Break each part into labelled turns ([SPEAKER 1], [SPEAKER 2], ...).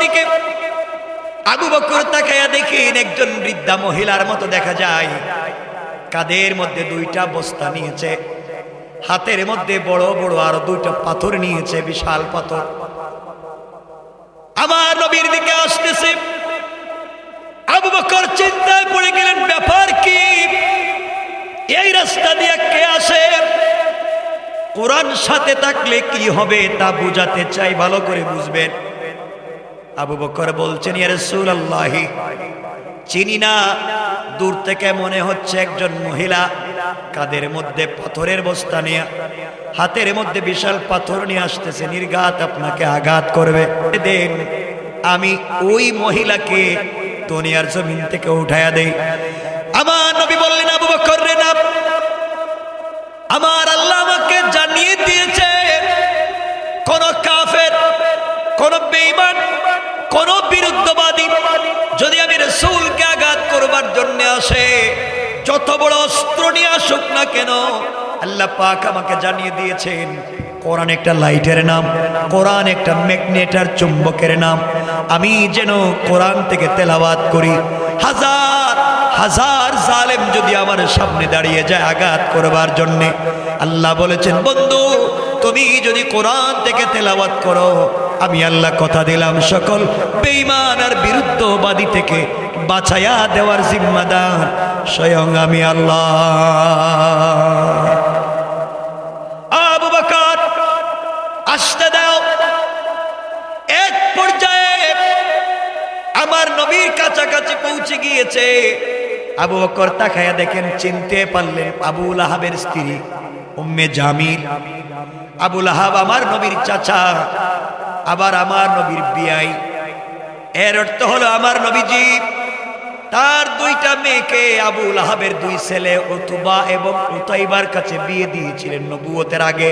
[SPEAKER 1] দিকে। আবু বকর তাকায়া দেখেন একজন বৃদ্ধা মহিলার মতো দেখা যায়, কাঁধের মধ্যে দুইটা বস্তা নিয়েছে, হাতের মধ্যে বড় বড় আরো দুইটা পাথর নিয়েছে, বিশাল পাথর। আমার নবীর দিকে আসতেছে। আবু বকর চিন্তায় পড়ে গেলেন, ব্যাপার কি? এই রাস্তা দিয়ে কে আসে? কোরআন সাথে থাকলে কি হবে তা বুঝাতে চাই, ভালো করে বুঝবেন। আবু বকর বলছেন, ইয়া রাসূলুল্লাহ, চিনি না, দূর থেকে মনে হচ্ছে একজন মহিলা কাঁধের মধ্যে পাথরের বস্তা নিয়ে, হাতের মধ্যে বিশাল পাথর নিয়ে আসতেছে, নির্ঘাত আপনাকে আঘাত করবে। দেন আমি ওই মহিলাকে দুনিয়ার জমিন থেকে উঠায়া দেই। আমার নবী বললেন, আবু বকর রে না, আমার আল্লাহ আমাকে জানিয়ে দিয়েছে কোন কাফের, কোন বেঈমান, কোন বিরুদ্ধবাদী যদি আমি রাসূলকে আঘাত করবার জন্য আসে, যত বড় অস্ত্র নিয়ে আসুক না কেন, আল্লাহ পাক আমাকে জানিয়ে দিয়েছেন কোরআন একটা লাইটের নাম, কোরআন একটা ম্যাগনেটার চুম্বকের নাম। আমি যেন কোরআন থেকে তেলাওয়াত করি, হাজার হাজার জালেম যদি আমার সামনে দাঁড়িয়ে যায় আঘাত করবার জন্য, আল্লাহ বলেছেন, বন্ধু তুমি যদি কোরআন থেকে তেলাওয়াত করো, আমি আল্লাহ কথা দিলাম সকল বেঈমান আর বিরুদ্ধবাদী থেকে বাঁচায়া দেওয়ার জিম্মাদার স্বয়ং আমি আল্লাহ। আবু বকর আসতে দাও। এক পর্যায়ে আমার নবীর কাছাকাছি পৌঁছে গিয়েছে। আবু বকর তাকায়া দেখেন, চিনতে পারলেন আবু লাহাবের স্ত্রী উম্মে জামিল। আবু লাহাব আমার নবীর চাচা, আবার আমার নবীর বিয়াই। এর অর্থ হলো আমার নবীজি তার দুইটা মেয়েকে আবু লাহাবের দুই ছেলে উতবা এবং উতাইবার কাছে বিয়ে দিয়েছিলেন নবুয়তের আগে।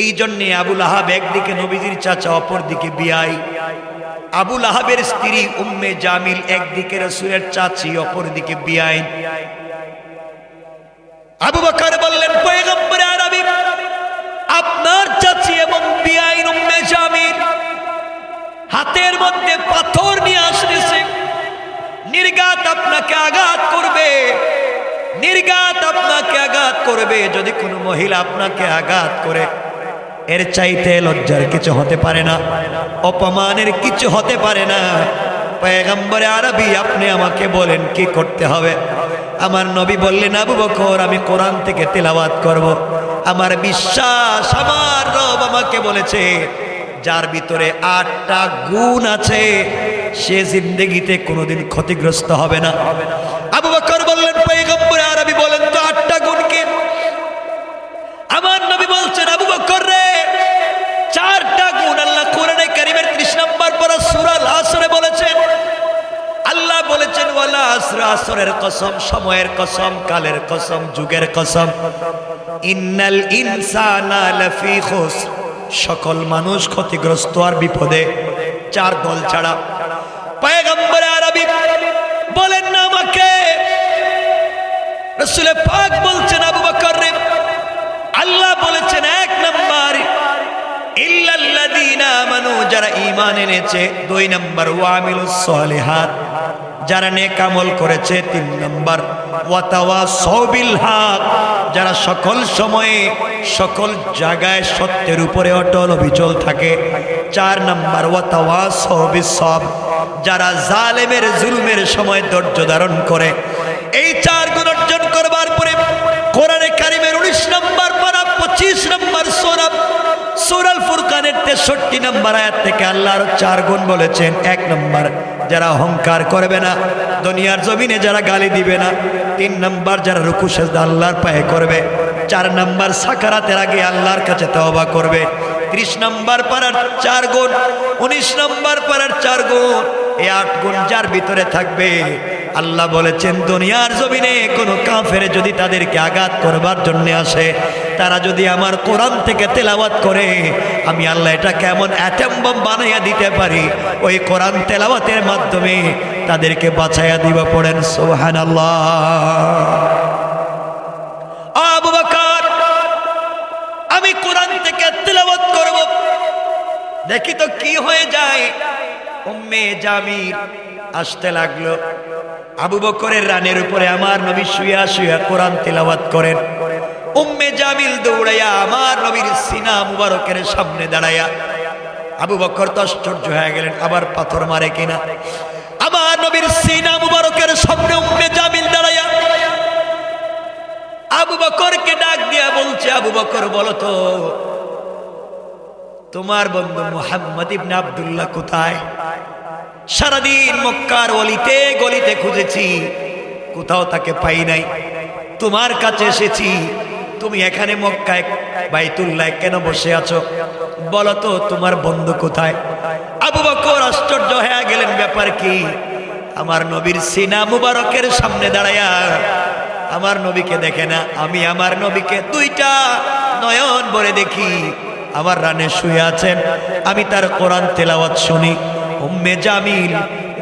[SPEAKER 1] এই জন্য আবু লাহাব একদিকে নবীজির চাচা, অপর দিকে বিয়াই। আবু লাহাবের স্ত্রী উম্মে জামিল একদিকে রাসূলের চাচি, অপর দিকে বিয়াই। আবু বকর বললেন, পয়গম্বর আরবি, আপনার চাচি এবং বিয়াই উম্মে জামিল হাতের মধ্যে পাথর নিয়ে আসতেছে, নির্ঘাত আপনাকে আঘাত করবে, নির্ঘাত আপনাকে আঘাত করবে। যদি কোনো মহিলা আপনাকে আঘাত করে, এর চাইতে লজ্জার কিছু হতে পারে না, অপমানের কিছু হতে পারে না। পয়গম্বর আরবি, আপনি আমাকে বলেন কি করতে হবে? আমার নবী বললেন, আবু বকর আমি কোরআন থেকে তেলাওয়াত করব। আমার বিশ্বাস, আমার রব আমাকে বলেছে যার ভিতরে 8টা গুণ আছে সে জিন্দেগিতে কোনোদিন ক্ষতিগ্রস্ত হবে না। আবু বকর বললেন, পয়গম্বর আরবি বলেন তো 8টা গুণ কি? আমার নবী বলছেন, আবু বকর রে, 4টা গুণ আল্লাহ কোরআনে কারীমের 30 নম্বর পারা সূরা আল আসরে বলেছেন। আল্লাহ বলেছেন, ওয়ালা আসর, আসরের কসম, সময়ের কসম, কালের কসম, যুগের কসম, ইন্নাল ইনসানা লাফি খুসর, সকল মানুষ ক্ষতিগ্রস্ত আর বিপদে, 4 দল ছাড়া। পয়গম্বর আরবি বলেন না আমাকে, রাসূল পাক বলছেন, আবু বকর রে, আল্লাহ বলেছেন 1 নাম্বার ইল্লাল্লাযীনা আমানু, যারা ঈমান এনেছে। 2 নাম্বার ওয়ামিলুস সলিহাত, যারা নেক আমল করেছে। 3 নাম্বার ওয়াতাওয়াসাউ বিল হক, যারা সকল সময়ে সকল জায়গায় সত্যের উপরে অটল অবিচল থাকে। 4 নাম্বার ওয়াতাওয়াসাউ বিস সবর, যারা জালেমের জুলুমের সময় ধৈর্য ধারণ করে। এই 4 গুণ অর্জন করবার পরে কোরআনে কারীমের 19 নম্বর পারা 25 নম্বর সূরা আল ফুরকানের 63 নম্বর আয়াত থেকে আল্লাহ আরো 4 গুণ বলেছেন। 1 নম্বর যারা অহংকার করবে না, দুনিয়ার জমিনে যারা গালি দিবে না। 3 নম্বর যারা রুকু সিজদা আল্লাহর পায়ে করবে। 4 নম্বর সাকারাতের আগে আল্লাহর কাছে তওবা করবে। 30 নম্বর পারার 4 গুণ, 19 নম্বর পারার 4 গুণ, এই 8 গুণ যার ভিতরে থাকবে, আল্লাহ বলেছেন দুনিয়ার জমিনে কোনো কাফের যদি তাদেরকে আঘাত করবার জন্য আসে, তারা যদি আমার কোরআন থেকে তেলাওয়াত করে, আমি আল্লাহ এটা কেমন অ্যাটম বম বানাইয়া দিতে পারি, ওই কোরআন তেলাওয়াতের মাধ্যমে তাদেরকে বাঁচাইয়া দিব। পড়েন সুবহানাল্লাহ। আবু বকর, আমি কোরআন থেকে তেলাওয়াত করব, দেখি তো কি হয়ে যায়। উম্মে জামিল আসতে লাগলো। আবু বকরের রানের উপরে আমার নবী শুয়া শুয়া কোরআন তেলাওয়াত করেন। উম্মে জামিল দৌড়াইয়া আমার নবীর সিনা মুবারকের সামনে দাঁড়াইয়া, আবু বকর তো আশ্চর্য হয়ে গেলেন, আবার পাথর মারে কিনা। আমার নবীর সিনা মুবারকের সামনে উম্মে জামিল দাঁড়াইয়া আবু বকরকে ডাক দিয়া বলছে, আবু বকর বলো তো তোমার বন্ধু মুহাম্মদ ইবনে আব্দুল্লাহ কোথায়? সারাদিন মক্কার অলিতে গলিতে খুঁজেছি, কোথাও তাকে পাই নাই। তোমার কাছে এসেছি, তুমি এখানে মক্কায় বাইতুল্লাহ কেন বসে আছো? বলো তো তোমার বন্ধু কোথায়? আবু বকর আশ্চর্য হয়ে গেলেন, ব্যাপার কি? আমার নবীর সিনা মুবারকের সামনে দাঁড়ায়া আমার নবীকে দেখে না, আমি আমার নবীকে দুইটা নয়ন ভরে দেখি। আমার রানে শুয়ে আছেন, আমি তার কোরআন তেলাওয়াত শুনি। উম্মে জামিল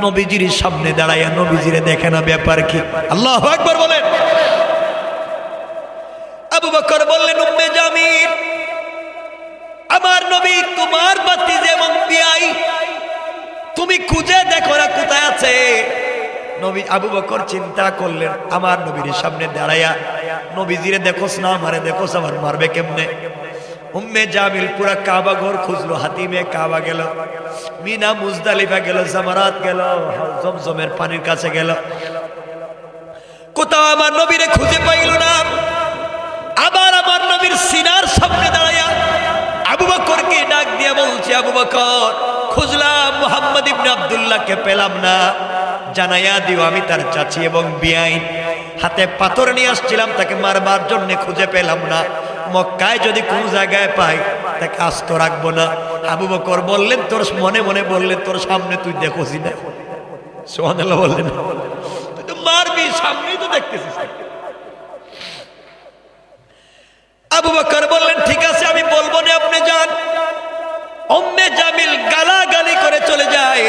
[SPEAKER 1] নবীজির সামনে দাঁড়াইয়া নবীজিরে দেখে না, ব্যাপার কি? আল্লাহু আকবার বলেন। আবু বকর বললেন, উম্মে জামিল আমার নবী তোমার বাতিজা এবং বিয়াই, তুমি খুঁজে দেখো না কোথায় আছে। নবী আবু বকর চিন্তা করলেন, আমার নবীর সামনে দাঁড়াইয়া নবীজিরে দেখোস না, আমারে দেখোস, আমার মারবে কেমনে? উম্মে জামিল পুরা কাবা ঘর খুঁজলো, হাতিমে কাবা গেল, মিনা মুজদালিফা গেল, জামারাত গেল, জমজমের পানির কাছে গেল, কোথাও আমার নবীরে খুঁজে পাইল না। আবার আমার নবীর সিনার সামনে দাঁড়াইয়া আবু বকরকে ডাক দিয়া বলছে, আবু বকর খুঁজলাম মুহাম্মদ ইবনে আব্দুল্লাহকে পেলাম না, জানাইয়া দিও আমি তার চাচি এবং বিয়াইন। হাতে পাথর নিয়ে আসছিলাম, তাকে মারবার জন্য খুঁজে পেলাম না। মক্কায় যদি কোন জায়গায় পাই তাকে আস্ত রাখবো না। আবু বকর বললেন, তোর মনে মনে বললেন, তোর সামনে তুই দেখোসি না? সুবহানাল্লাহ বললেন, তুই তো মারবি, সামনেই তো দেখতেছিস। আবু বকর বললেন, ঠিক আছে আমি বলবো না, আপনি যান। উম্মে জামিল গালাগালি করে চলে যায়।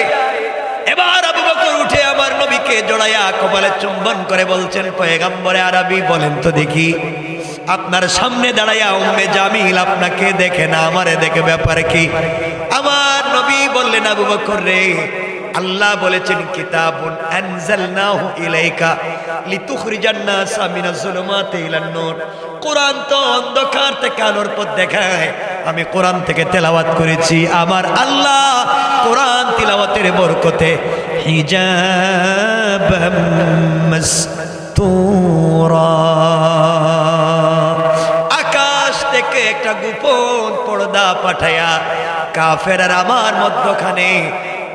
[SPEAKER 1] এবার আবু বকর উঠে আমার নবীকে জড়াইয়া কপালে চুম্বন করে বলছেন, পয়গম্বরে আরবি বলেন তো দেখি, আপনার সামনে দাঁড়াইয়া উম্মে জামিল আপনাকে দেখে না, আমারে দেখে, ব্যাপার কি? আমার নবী বললেন, আবু বকর রে, আল্লাহ বলেছেন কিতাবুন আনজালনাহু ইলাইকা লিতুখরিজান নাসা মিনাজ যুলুমাতি ইলান নূর। কোরআন তো অন্ধকার থেকে আলোর পথ দেখায়। আমি কোরআন থেকে তেলাওয়াত করেছি, আমার আল্লাহ কোরআন তিলাওয়াতের বরকতে হিজাবাম মাসতুরা, আকাশ থেকে একটা গোপন পর্দা পাঠায়া কাফেররা আমার মধ্যখানে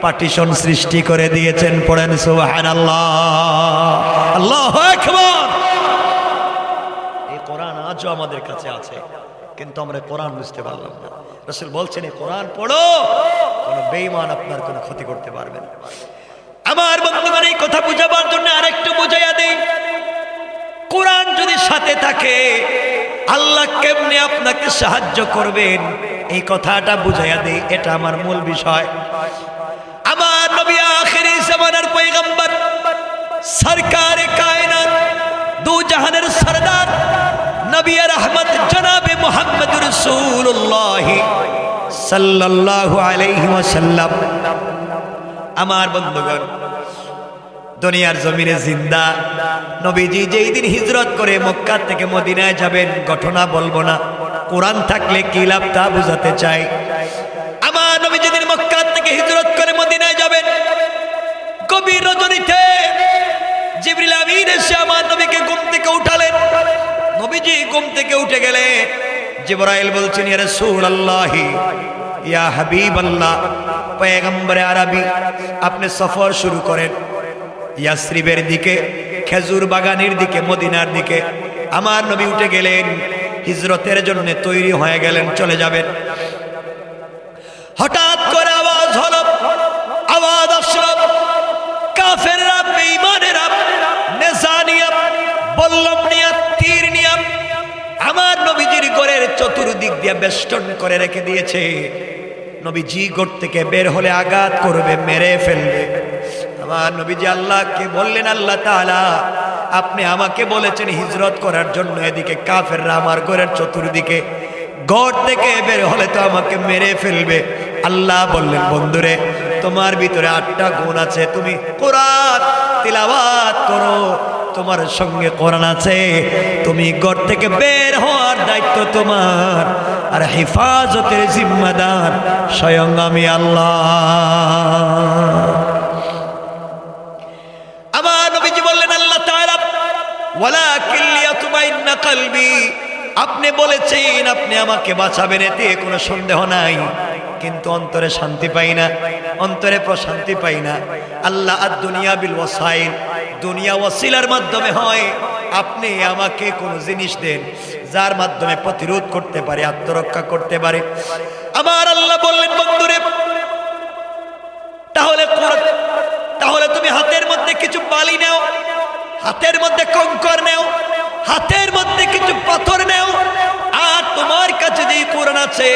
[SPEAKER 1] পার্টিশন সৃষ্টি করে দিয়েছেন। পড়েন সুবহানাল্লাহ, আল্লাহু আকবার। এই কোরআন আজও আমাদের কাছে আছে, কিন্তু আমরা কোরআন বুঝতে পারলাম না। রাসূল বলছেন, এই কোরআন পড়ো, কোনো বেঈমান আপনার কোনো ক্ষতি করতে পারবে না। আমার বন্ধুগণ, এই কথা বুঝাবার জন্য আরেকটু বুঝাইয়া দেই, কোরআন যদি সাথে থাকে আল্লাহ কেমনে আপনাকে সাহায্য করবেন, এই কথাটা বুঝাইয়া দেই, এটা আমার মূল বিষয়। আমার নবী আখিরি জামানার পয়গম্বর, সরকারে কায়নাত, দু জাহানের সরদার, নবী রহমত জনাবে মুহাম্মদুর রাসূলুল্লাহ সাল্লাল্লাহু আলাইহি ওয়াসাল্লাম। আমার বন্ধুগণ, দুনিয়ার জমিনে জিন্দা নবীজি যেই দিন হিজরত করে মক্কা থেকে মদিনায় যাবেন, ঘটনা বলবো না, কোরআন থাকলে কি লাভ তা বুঝাতে চাই। আমার নবী যেদিন মক্কা থেকে হিজরত করে মদিনায় যাবেন, গভীর রজনীতে জিবরিল আমিন এসে আমার নবীকে ঘুম থেকে উঠালেন। নবীজি ঘুম থেকে উঠে গেলে জিবরাইল বলছেন, ইয়া রাসূলুল্লাহ, ইয়া হাবিবাল্লাহ, পয়গম্বরে আরবি, আপনি সফর শুরু করেন ইয়াসরিবের দিকে, খেজুর বাগানের দিকে, মদিনার দিকে। আমার নবী উঠে গেলেন, হিজরতের জন্য তৈরি হয়ে গেলেন, চলে যাবেন। হঠাৎ করে আওয়াজ হলো, আওয়াজ আসলো, কাফেররা, বেঈমানেরা নেজা নিয়া, বল্লম নিয়া, তীর নিয়া আমার নবীজির ঘরের চতুর্দিক দিয়ে বেষ্টন করে রেখে দিয়েছে। নবীজি ঘর থেকে বের হলে আঘাত করবে, মেরে ফেলবে। আমার নবীজি আল্লাহকে বললেন, আল্লাহ তাআলা, আপনি আমাকে বলেছেন হিজরত করার জন্য, এদিকে কাফেররা আমার ঘরের চতুর্দিকে, ঘর থেকে বের হলে তো আমাকে মেরে ফেলবে, আল্লাহ বললেন, বন্ধুরে তোমার ভিতরে 8টা গুণ আছে, তুমি কোরআন তিলাওয়াত করো, তোমার সঙ্গে কোরআন আছে, তুমি ঘর থেকে বের হওয়ার দায়িত্ব তোমার, আর হেফাজতের জিম্মাদার স্বয়ং আমি আল্লাহ। আমার নবীজি বললেন আল্লাহ তাআলা ওয়ালাকিন লিয়াতমাইন্না কলবি, আপনি বলেছেন আপনি আমাকে বাঁচাবেন, এতে কোনো সন্দেহ নাই, কিন্তু অন্তরে শান্তি পাই না, অন্তরে প্রশান্তি পাই না। আল্লাহ আদ-দুনিয়া বিল ওয়াসাইল, দুনিয়া ওয়াসিলার মাধ্যমে হয়, আপনি আমাকে কোন জিনিস দেন যার মাধ্যমে প্রতিরোধ করতে পারে, আত্মরক্ষা করতে পারে। আমার আল্লাহ বললেন, বন্ধুরে তাহলে তুমি হাতের মধ্যে কিছু বালি নাও, হাতের মধ্যে কঙ্কর নাও, হাতের মধ্যে কিছু পাথর নাও, আর তোমার কাছে যে কোরআন আছে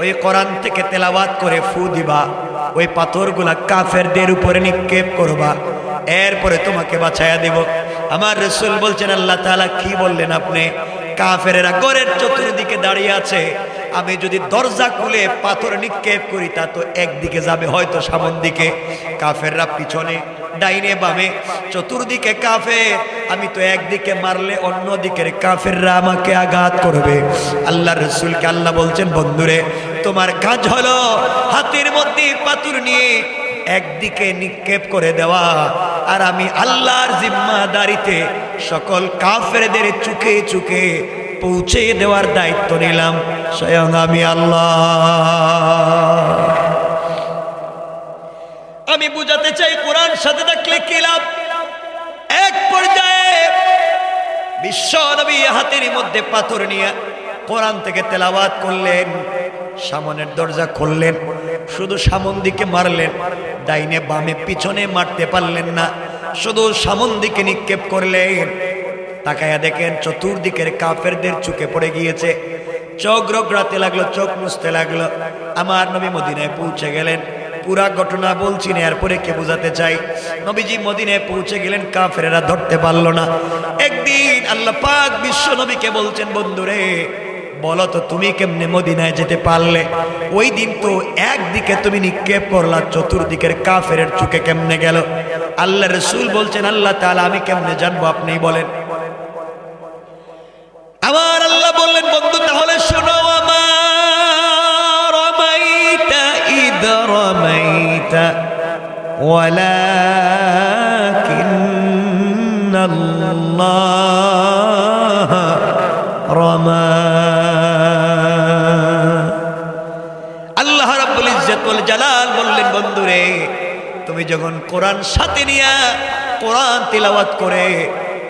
[SPEAKER 1] ওই কোরআন থেকে তেলাওয়াত করে ফু দিবা, ওই পাথরগুলা কাফেরদের উপরে নিক্ষেপ করবা, এরপরে তোমাকে বাঁচায়া দেব। আমার রাসূল বলছেন, আল্লাহ তাআলা কি বললেন আপনি? কাফেরেরা ঘরের চতুর্দিকে দাঁড়িয়ে আছে, আমি যদি দরজা খুলে পাথর নিক্ষেপ করি তা তো একদিকে যাবে, হয়তো সামন দিকে, কাফেররা পিছনে, ডাইনে বামে, চতুর্দিকে কাফের, আমি তো একদিকে মারলে অন্য দিকের কাফেররা আমাকে আঘাত করবে। আল্লাহ রাসূলকে আল্লাহ বলছেন, বন্ধুরে তোমার কাজ হলো হাতের মধ্যে পাথর নিয়ে একদিকে নিক্ষেপ করে দেওয়া, আর আমি আল্লাহর জিম্মাদারিতে সকল কাফেরদের চুকে চুকে পৌঁছে দেওয়ার দায়িত্ব নিলাম, স্বয়ং আমি আল্লাহ। আমি বুঝাতে চাই কোরআন সাথে থাকলে কি লাভ। এক পর্যায়ে বিশ্ব নবী হাতের মধ্যে পাথর নিয়ে কোরআন থেকে তেলাওয়াত করলেন, সামনের দরজা খুললেন, শুধু সামন দিকে মারলেন, ডাইনে বামে পিছনে মারতে পারলেন না, শুধু সামন দিকে নিক্ষেপ করলেন। তাকায়া দেখেন চতুর্দিকের কাফেরদের চোখে পড়ে গিয়েছে, চোখ রগড়াতে লাগলো, চোখ মুছতে লাগলো। আমার নবী মদিনায় পৌঁছে গেলেন, পুরা ঘটনা বলছি না, এরপরে কে বোঝাতে চাই। নবীজি মদিনায় পৌঁছে গেলেন, কাফেরেরা ধরতে পারলো না। একদিন আল্লাহ পাক বিশ্ব নবীকে বলছেন, বন্ধুরে বলো তো তুমি কেমনে মদিনায় যেতে পারলে? ওই দিন তো একদিকে তুমি নিক্ষেপ করলা, চতুর্দিকের কাফেরের চোখে কেমনে গেল? আল্লাহ রাসূল বলছেন, আল্লাহ তাআলা আমি কেমনে জানবো, আপনি বলেন। আমার আল্লাহ বললেন, বন্ধু তাহলে শোনো, আমার রামাইতা ইদ রামাইতা ওয়ালাকিন্নাল্লাহ রামা। আল্লাহ রাব্বুল ইজ্জত ওয়াল জালাল বললেন, বন্ধুরে তুমি যখন কোরআন সাথে নিয়ে কোরআন তিলাওয়াত করে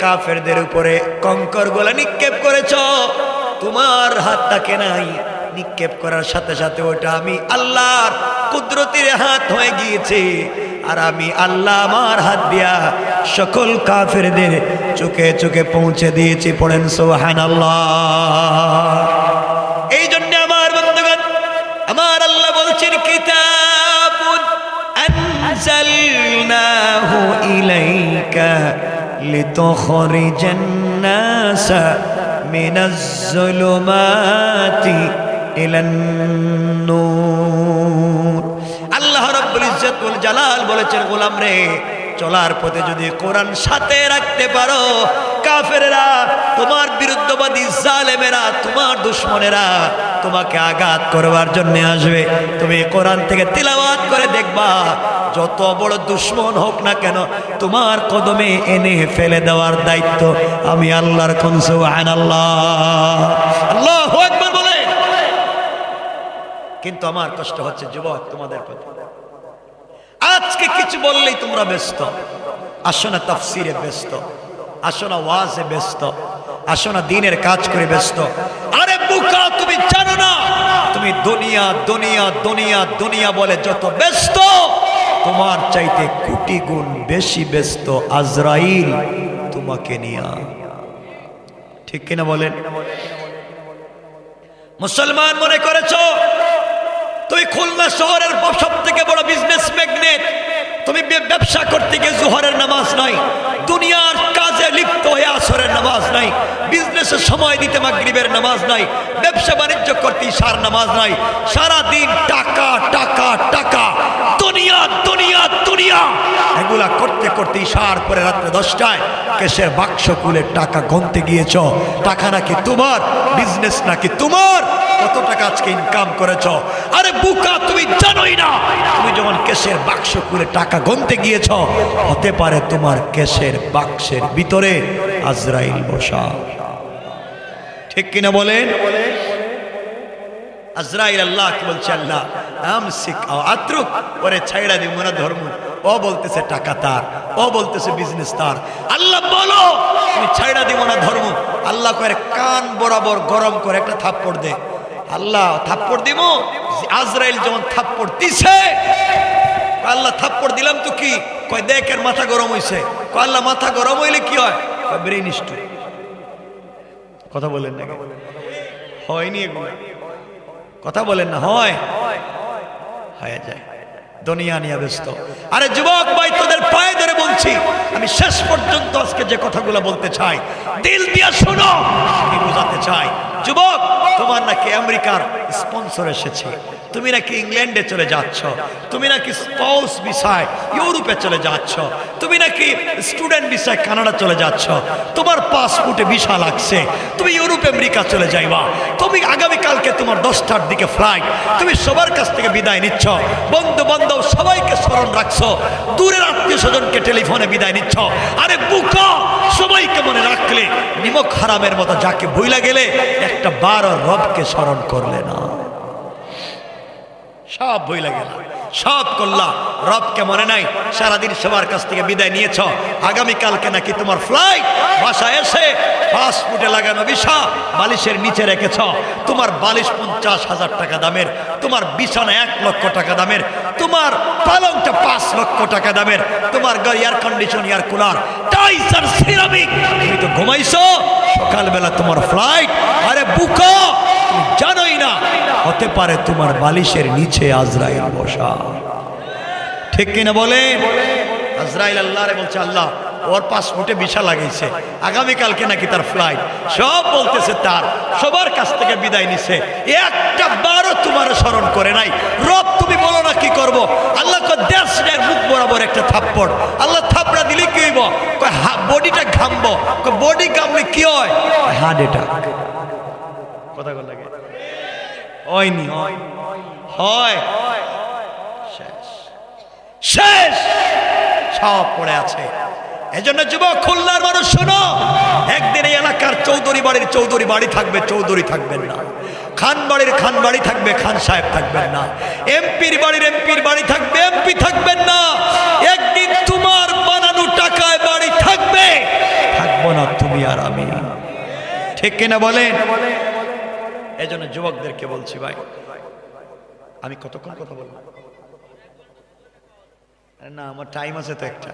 [SPEAKER 1] কাফেরদের উপরে কঙ্কর গোলা নিক্ষেপ করেছ, তোমার হাত থাকে নাই, নিক্ষেপ করার সাথে সাথে ওটা আমি আল্লাহর কুদরতের হাত হয়ে গিয়েছে, আর আমি আল্লাহ আমার হাত দিয়া সকল কাফেরদের চোখে চোখে পৌঁছে দিয়েছি। পড়েন সুবহানাল্লাহ। এই জন্য আমার বন্ধুগণ, আমার আল্লাহ বলছেন, কিতাবুন আনজালনাহু ইলাইকা লিতুখরিজান নাসা মিনাজ যুলুমাতি ইলান নূর। আল্লাহ রাব্বুল ইজ্জত ওয়াল জালাল বলেছেন, গোলাম রে চলার পথে যদি কোরআন সাথে রাখতে পারো, কাফেররা, তোমার বিরুদ্ধবাদী জালেমেরা, তোমার দুশমনেরা তোমাকে আঘাত করবার জন্য আসবে। তুমি কোরআন থেকে তিলাওয়াত করে দেখবা, যত বড় দুশমন হোক না কেন, তোমার কদমে এনে ফেলে দেওয়ার দায়িত্ব আমি আল্লাহর। সুবহানাল্লাহ, আল্লাহু আকবার বলে। কিন্তু আমার কষ্ট হচ্ছে যুবক তোমাদের প্রতি, আজকে কিছু বললেই তোমরা ব্যস্ত, আসো না তাফসিরে ব্যস্ত, আসো না ওয়াজে ব্যস্ত, আসো না দ্বীনের কাজ করে ব্যস্ত। আরে বোকা, তুমি জানো না তুমি দুনিয়া দুনিয়া দুনিয়া দুনিয়া বলে যত ব্যস্ত, তোমার চাইতে কোটি গুণ বেশি ব্যস্ত আজরাইল তোমাকে নিয়ে। ঠিক কিনা বলেন? মুসলমান মনে করেছো তুই খুলনা শহরের সব থেকে বড় বিজনেস ম্যাগনেট, তুমি ব্যবসা করতে গিয়ে জোহরের নামাজ নাই, দুনিয়ার কাজে লিপ্ত হয়ে আসরের নামাজ নাই, বিজনেসের সময় দিতে মাগরিবের নামাজ নাই, ব্যবসা বাণিজ্য করতে ইশার নামাজ নাই, সারা দিন টাকা টাকা টাকা, দুনিয়া দুনিয়া দুনিয়া, এগুলা করতে করতে ইশার পরে রাত্রে 10টায় কেশের বাক্স খুলে টাকা গুনতে গিয়েছ। টাকা নাকি তোমার, বিজনেস নাকি তোমার, কত টাকা আজকে ইনকাম করেছ। আরে বুকা, তুমি জানোই না তুমি যখন কেশের বাক্স খুলে টাকা গুনতে গিয়েছ, হতে পারে তোমার কেশের বাক্সের ভিতরে আজরাইল বসা। ঠিক কিনা বলেন? আজরাইল আল্লাহ কি বলছে? আল্লাহ আমসিক আও আত্রুক, ওরে ছাইড়া দিব না ধর্ম। ও বলতেছে টাকা তার, ও বলতেছে বিজনেস তার। আল্লাহ বলো তুমি ছাইড়া দিব না ধর্ম। আল্লাহ করে কান বরাবর গরম করে একটা থাপ্পড় দে। আল্লাহ থাপ্পড় দিব। আজরাইল যেমন থাপ্পড় দিছে, আল্লাহ থাপ্পড় দিলাম তো কি কয়, দেখের মাথা গরম হইছে। কয় আল্লাহ মাথা গরম হইলে কি হয়? কয় ব্রেইন স্ট্রোক। কথা বলেন না, হয়নি এগুলো? কথা বলেন না, হয় হয়ে যায়, দুনিয়া নিয়ে ব্যস্ত। আরে যুবক ভাই, তোদের পায়ে ধরে বলছি, আমি শেষ পর্যন্ত আজকে যে কথাগুলো বলতে চাই, দিল দিয়ে শোনো। আমি বোঝাতে চাই, যুবক, তোমার নাকি আমেরিকার স্পন্সর এসেছে, তুমি নাকি ইংল্যান্ডে চলে যাচ্ছ, তুমি নাকি স্পাউস ভিসায় ইউরোপে চলে যাচ্ছ, তুমি নাকি স্টুডেন্ট ভিসায় কানাডা চলে যাচ্ছ, তোমার পাসপোর্টে ভিসা লাগছে, তুমি ইউরোপ আমেরিকা চলে যাইবা, তুমি আগামীকালকে তোমার 10টার দিকে ফ্লাইট, তুমি সবার কাছ থেকে বিদায় নিচ্ছ, বন্ধু বান্ধব সবাইকে স্মরণ রাখছো, দূরের আত্মীয় স্বজনকে টেলিফোনে বিদায় নিচ্ছ। আরে বুকা, সবাইকে মনে রাখলে নিমক হারামের মতো যাকে ভুইলা গেলে একটা বারো রবকে স্মরণ করলে না, সব ভুইলা গেল, সব করলা, রবকে মনে নাই। সারাদিন সবার কাছ থেকে বিদায় নিয়েছ, আগামীকালকে নাকি তোমার ফ্লাইট, বাসায় এসে পাসপোর্টে লাগানো ভিসা বালিশের নিচে রেখেছ। তোমার বালিশ 50,000 টাকা দামের, তোমার বিছানা 1 লক্ষ টাকা দামের, তোমার পালংটা 5 লক্ষ টাকা দামের, তোমার air condition, air cooler, tiles আর সিরামিক। তুমি তো ঘুমাইছো, সকালবেলা তোমার ফ্লাইট। আরে বুকা, তুমি জানোই না হতে পারে তোমার বালিশের নিচে আজরাইল বসা। ঠিক কিনা বলে? আজরাইল আল্লাহরে বলছে, আল্লাহ ওর পাসপোর্টে ভিসা লাগাইছে, আগামীকালকে নাকি তার ফ্লাইট, সব বলতেছে তার, সবার কাছ থেকে বিদায় নিছে, একটা বারও তোমার স্মরণ করে নাই। রব তুমি বলো না কি করব? আল্লাহ দেশ মুখ বরাবর একটা থাপ্পড়। আল্লাহ থাপড়া দিলে কি হইব? বডিটা ঘামবো। বডি ঘামলে কি হয়? Heart attack. কথা বল লাগে, হয়নি, হয়, শেষ শেষ, সব পড়ে আছে। এজন্য যুবক, খুলনার মানুষ শোনো, একদিন এই এলাকার চৌধুরী বাড়ির চৌধুরী বাড়ি থাকবে, চৌধুরী থাকবেন না। খান বাড়ির খান বাড়ি থাকবে, খান সাহেব থাকবেন না। এমপির বাড়ির এমপির বাড়ি থাকবে, এমপি থাকবেন না। একদিন তোমার বানানো টাকায় বাড়ি থাকবে, থাকবো না তুমি আর আমি। ঠিক কিনা বলেন? এজন্য যুবকদেরকে বলছি, ভাই আমি কতক্ষণ কথা বলবো? না, আমার টাইম আছে তো একটা।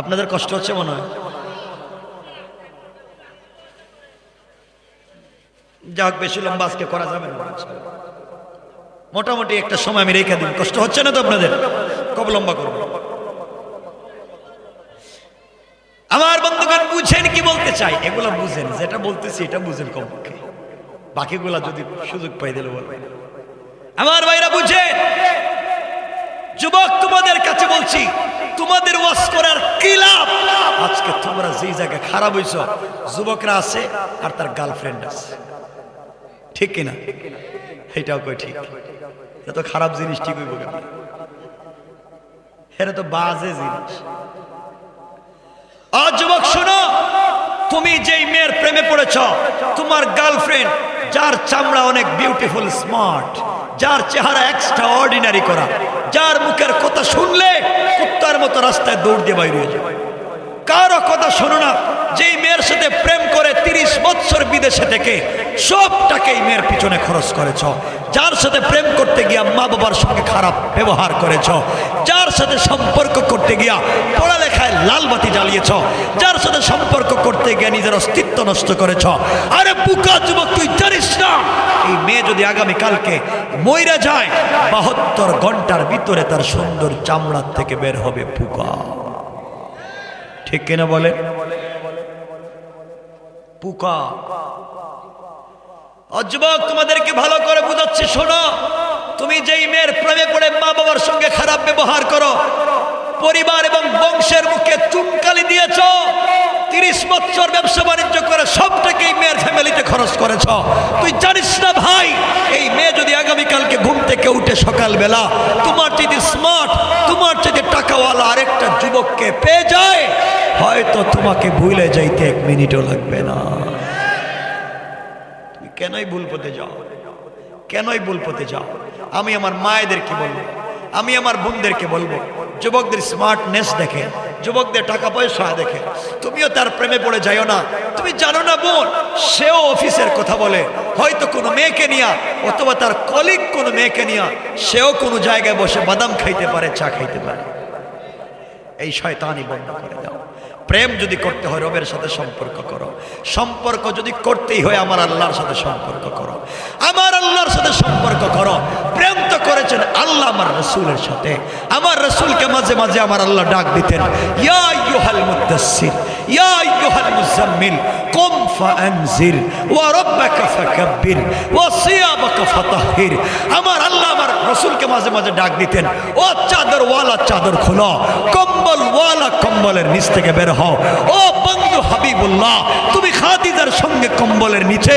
[SPEAKER 1] আপনাদের কষ্ট হচ্ছে মনে হয়? যাক, বেশি লম্বা আজকে করা যাবে না, মোটামুটি একটা সময় আমি রেখে দিন। কষ্ট হচ্ছে না তো আপনাদের? কব লম্বা করবো? আমার বন্ধুগণ, বুঝেন কি বলতে চাই? এগুলো বুঝেন, যেটা বলতেছি এটা বুঝেন কমপক্ষে, বাকিগুলা যদি সুযোগ পাই দিলে বলবেন। আমার ভাইরা বুঝেন, যুবক তোমাদের কাছে বলছি, তোমাদের ওয়াজ করার কি লাভ? আজকে তোমরা যেই জায়গায় খারাপ হইছ, যুবকরা আছে আর তার গার্লফ্রেন্ড আছে, ঠিক কিনা? এটাও কই ঠিক? এটা তো খারাপ জিনিস, ঠিক হইব কেন? এটা তো বাজে জিনিস। যুবক শোনো, তুমি যেই মেয়ের প্রেমে পড়েছ, তোমার গার্লফ্রেন্ড যার চামড়া অনেক বিউটিফুল, স্মার্ট, যার চেহারা এক্সট্রা অর্ডিনারি করা, যার মুখের কথা শুনলে কুত্তার মতো রাস্তায় দৌড় দিয়ে বাইরে হয়ে যাবে। কারো কথা শোনো না। যেই মেয়ের সাথে প্রেম করে 30 বছর বিদেশে থেকে সব টাকা এই মেয়ের পিছনে খরচ করেছ, যার সাথে প্রেম করতে গিয়া মা বাবার সঙ্গে খারাপ ব্যবহার করেছ, যার সাথে সম্পর্ক করতে গিয়া পড়ালেখায় লাল বাতি জ্বালিয়েছ, যার সাথে সম্পর্ক করতে গিয়া নিজের অস্তিত্ব নষ্ট করেছ। আরে বুকা যুবক, তুই জানিস না এই মেয়ে যদি আগামীকালকে মইরা যায়, 72 ঘন্টার ভিতরে তার সুন্দর চামড়ার থেকে বের হবে পোকা। ঠিক কিনা বলে? পোকা। যুবক তোমাদেরকে ভালো করে বুঝাচ্ছি, শোনো, ব্যবহার করো। পরিবার এবং বংশের মুখে চুনকালি দিয়েছ। 30 বছর ব্যবসা বাণিজ্য করে সবটাকে এই মেয়ের ফ্যামিলিতে খরচ করেছ। তুই জানিস না ভাই, এই মেয়ে যদি আগামীকালকে ঘুম থেকে উঠে সকালবেলা তোমার চাইতে স্মার্ট, তোমার চাইতে টাকাওয়ালা আরেকটা যুবককে পেয়ে যায়, হয়তো তোমাকে ভুলে যাইতে 1 মিনিটও লাগবে না। তুমি কেনই ভুল পথে যাও? কেনই ভুল পথে যাও? আমি আমার মায়েদেরকে বলবো, আমি আমার বোনদেরকে বলবো, যুবকদের স্মার্টনেস দেখে, যুবকদের টাকা পয়সা দেখে তুমিও তার প্রেমে পড়ে যাইও না। তুমি জানো না বোন, সেও অফিসের কথা বলে, হয়তো কোনো মেয়েকে নিয়া অথবা তার কলিগ কোনো মেয়েকে নিয়া সেও কোনো জায়গায় বসে বাদাম খাইতে পারে, চা খাইতে পারে। এই শয়তানি বন্ধ করে দাও। প্রেম যদি করতে হয় রবের সাথে সম্পর্ক করো। সম্পর্ক যদি করতেই হয় আমার আল্লাহর সাথে সম্পর্ক করো। আমার আল্লাহর সাথে সম্পর্ক করো। প্রেম তো করেছেন আল্লাহ আমার রাসূলের সাথে। আমার রাসূলকে মাঝে মাঝে আমার আল্লাহ ডাক দিতেন, ইয়া আইয়ুহাল মুদাসসির ইয়া আইয়ুহাল মুজাম্মিল কুম ফাআনজির ওয়া রাব্বাকা ফাকাব্বির ওয়া সিয়াবাকা ফাতাহহির। আমার আল্লাহ আমার রাসূলকে মাঝে মাঝে ডাক দিতেন, ও চাদরওয়ালা চাদর খোলো, কম্বলওয়ালা কম্বলের নিচ থেকে বের হও। ও বন্ধু হাবিবুল্লাহ, তুমি খাদিজার সঙ্গে কম্বলের নিচে,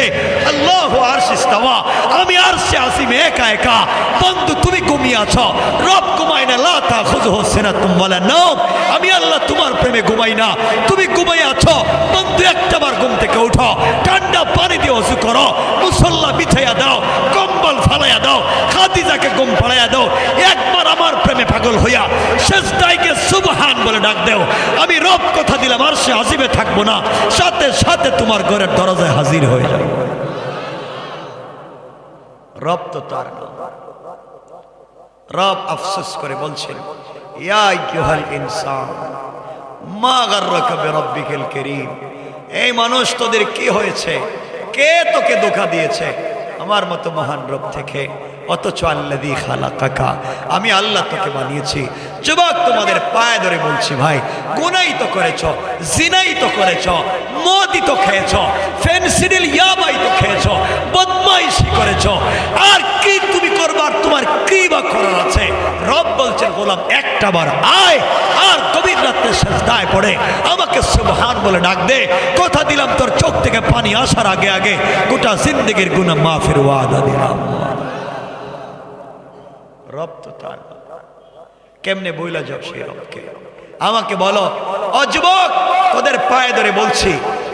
[SPEAKER 1] আল্লাহু আরশে ইস্তাওয়া, আমি আরশে আসিমে একা একা। বন্ধু তুমি ঘুমিয়ে আছো, রব ঘুমায় না, লা তাখুযুহু সিনাতুম ওয়ালা নাওম। আমি আল্লাহ তোমার প্রেমে ঘুমাই না, তুমি ঘুমিয়ে আছো। বন্ধু একটাবার ঘুম থেকে উঠো, ঠান্ডা পানি দিয়ে ওযু করো, মুসল্লা বিছাইয়া দাও, কম্বল ফালাইয়া দাও, খাদিজাকে ঘুম পাড়াইয়া দাও। একবার আমার প্রেমে পাগল হইয়া সেজদায় গিয়ে সুবহান বলে ডাক দেও। আমি রব কথা দিলাম আরশে আজিমে থাকবো না, সাথে সাথে তোমার ঘরের দরজায় হাজির হয়ে যাবে। রব তো তার না। রব আফসোস করে বলছেন, ইয়া আইয়ুহাল ইনসান মা গাররাকা বিরাব্বিকাল কারীম। এই মানুষ, তোদের কি হয়েছে? কে তোকে ধোঁকা দিয়েছে আমার মতো মহান রব থেকে? অথচ আল্লাযী খালাকাকা, আমি আল্লাহ তোকে বানিয়েছি। যুবক, তোমাদের পায়ে ধরে বলছি ভাই, গুনাই তো করেছ, জিনাই তো করেছ, মদই তো খেয়েছ, ফেনসিডিল ইয়াবাই তো খেয়েছ, বদমাইশি করেছ, আর কি তুমি করবার? তোমার কি বা করার আছে? রব বলছেন, গোলাম একটাবার আয় আর গভীর রাতে সেজদায় পড়ে আমাকে সুবহান বলে ডাক দে। কথা দিলাম তোর চোখ থেকে পানি আসার আগে আগে গোটা জিন্দেগির গুনাহ মাফের ওয়াদা দিলাম। রব তো তার। কেমনে বইলা যাও সেই রবকে? আমাকে বলো। ও যুবক, তোদের পায়ে ধরে বলছি,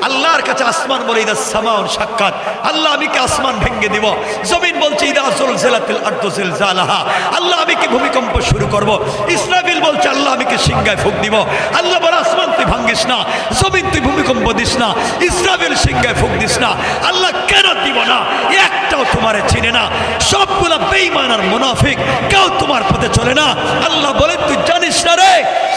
[SPEAKER 1] আল্লাহর কাছে আসমান বলে ইদা সামাউন সাক্কাত, আল্লাহ আমি কি আসমান ভেঙে দিব? জমিন বলছে ইদা জুলজিলাতিল আরদু জিলজালাহা, আল্লাহ আমি কি ভূমিকম্প শুরু করব? ইসরাফিল বলছে আল্লাহ আমি কি সিংহায় ফুঁক দিব? আল্লাহ বলে আসমান তুই ভাঙিস না, জমিন তুই ভূমিকম্প দিস না, ইসরাফিল সিংহায় ফুঁক দিস না। আল্লাহ কেন দিব না? একটাও তোমারে চিনে না, সবগুলা বেঈমান আর মুনাফিক, কেউ তোমার পথে চলে না। আল্লাহ বলে তুই জানিস না রে,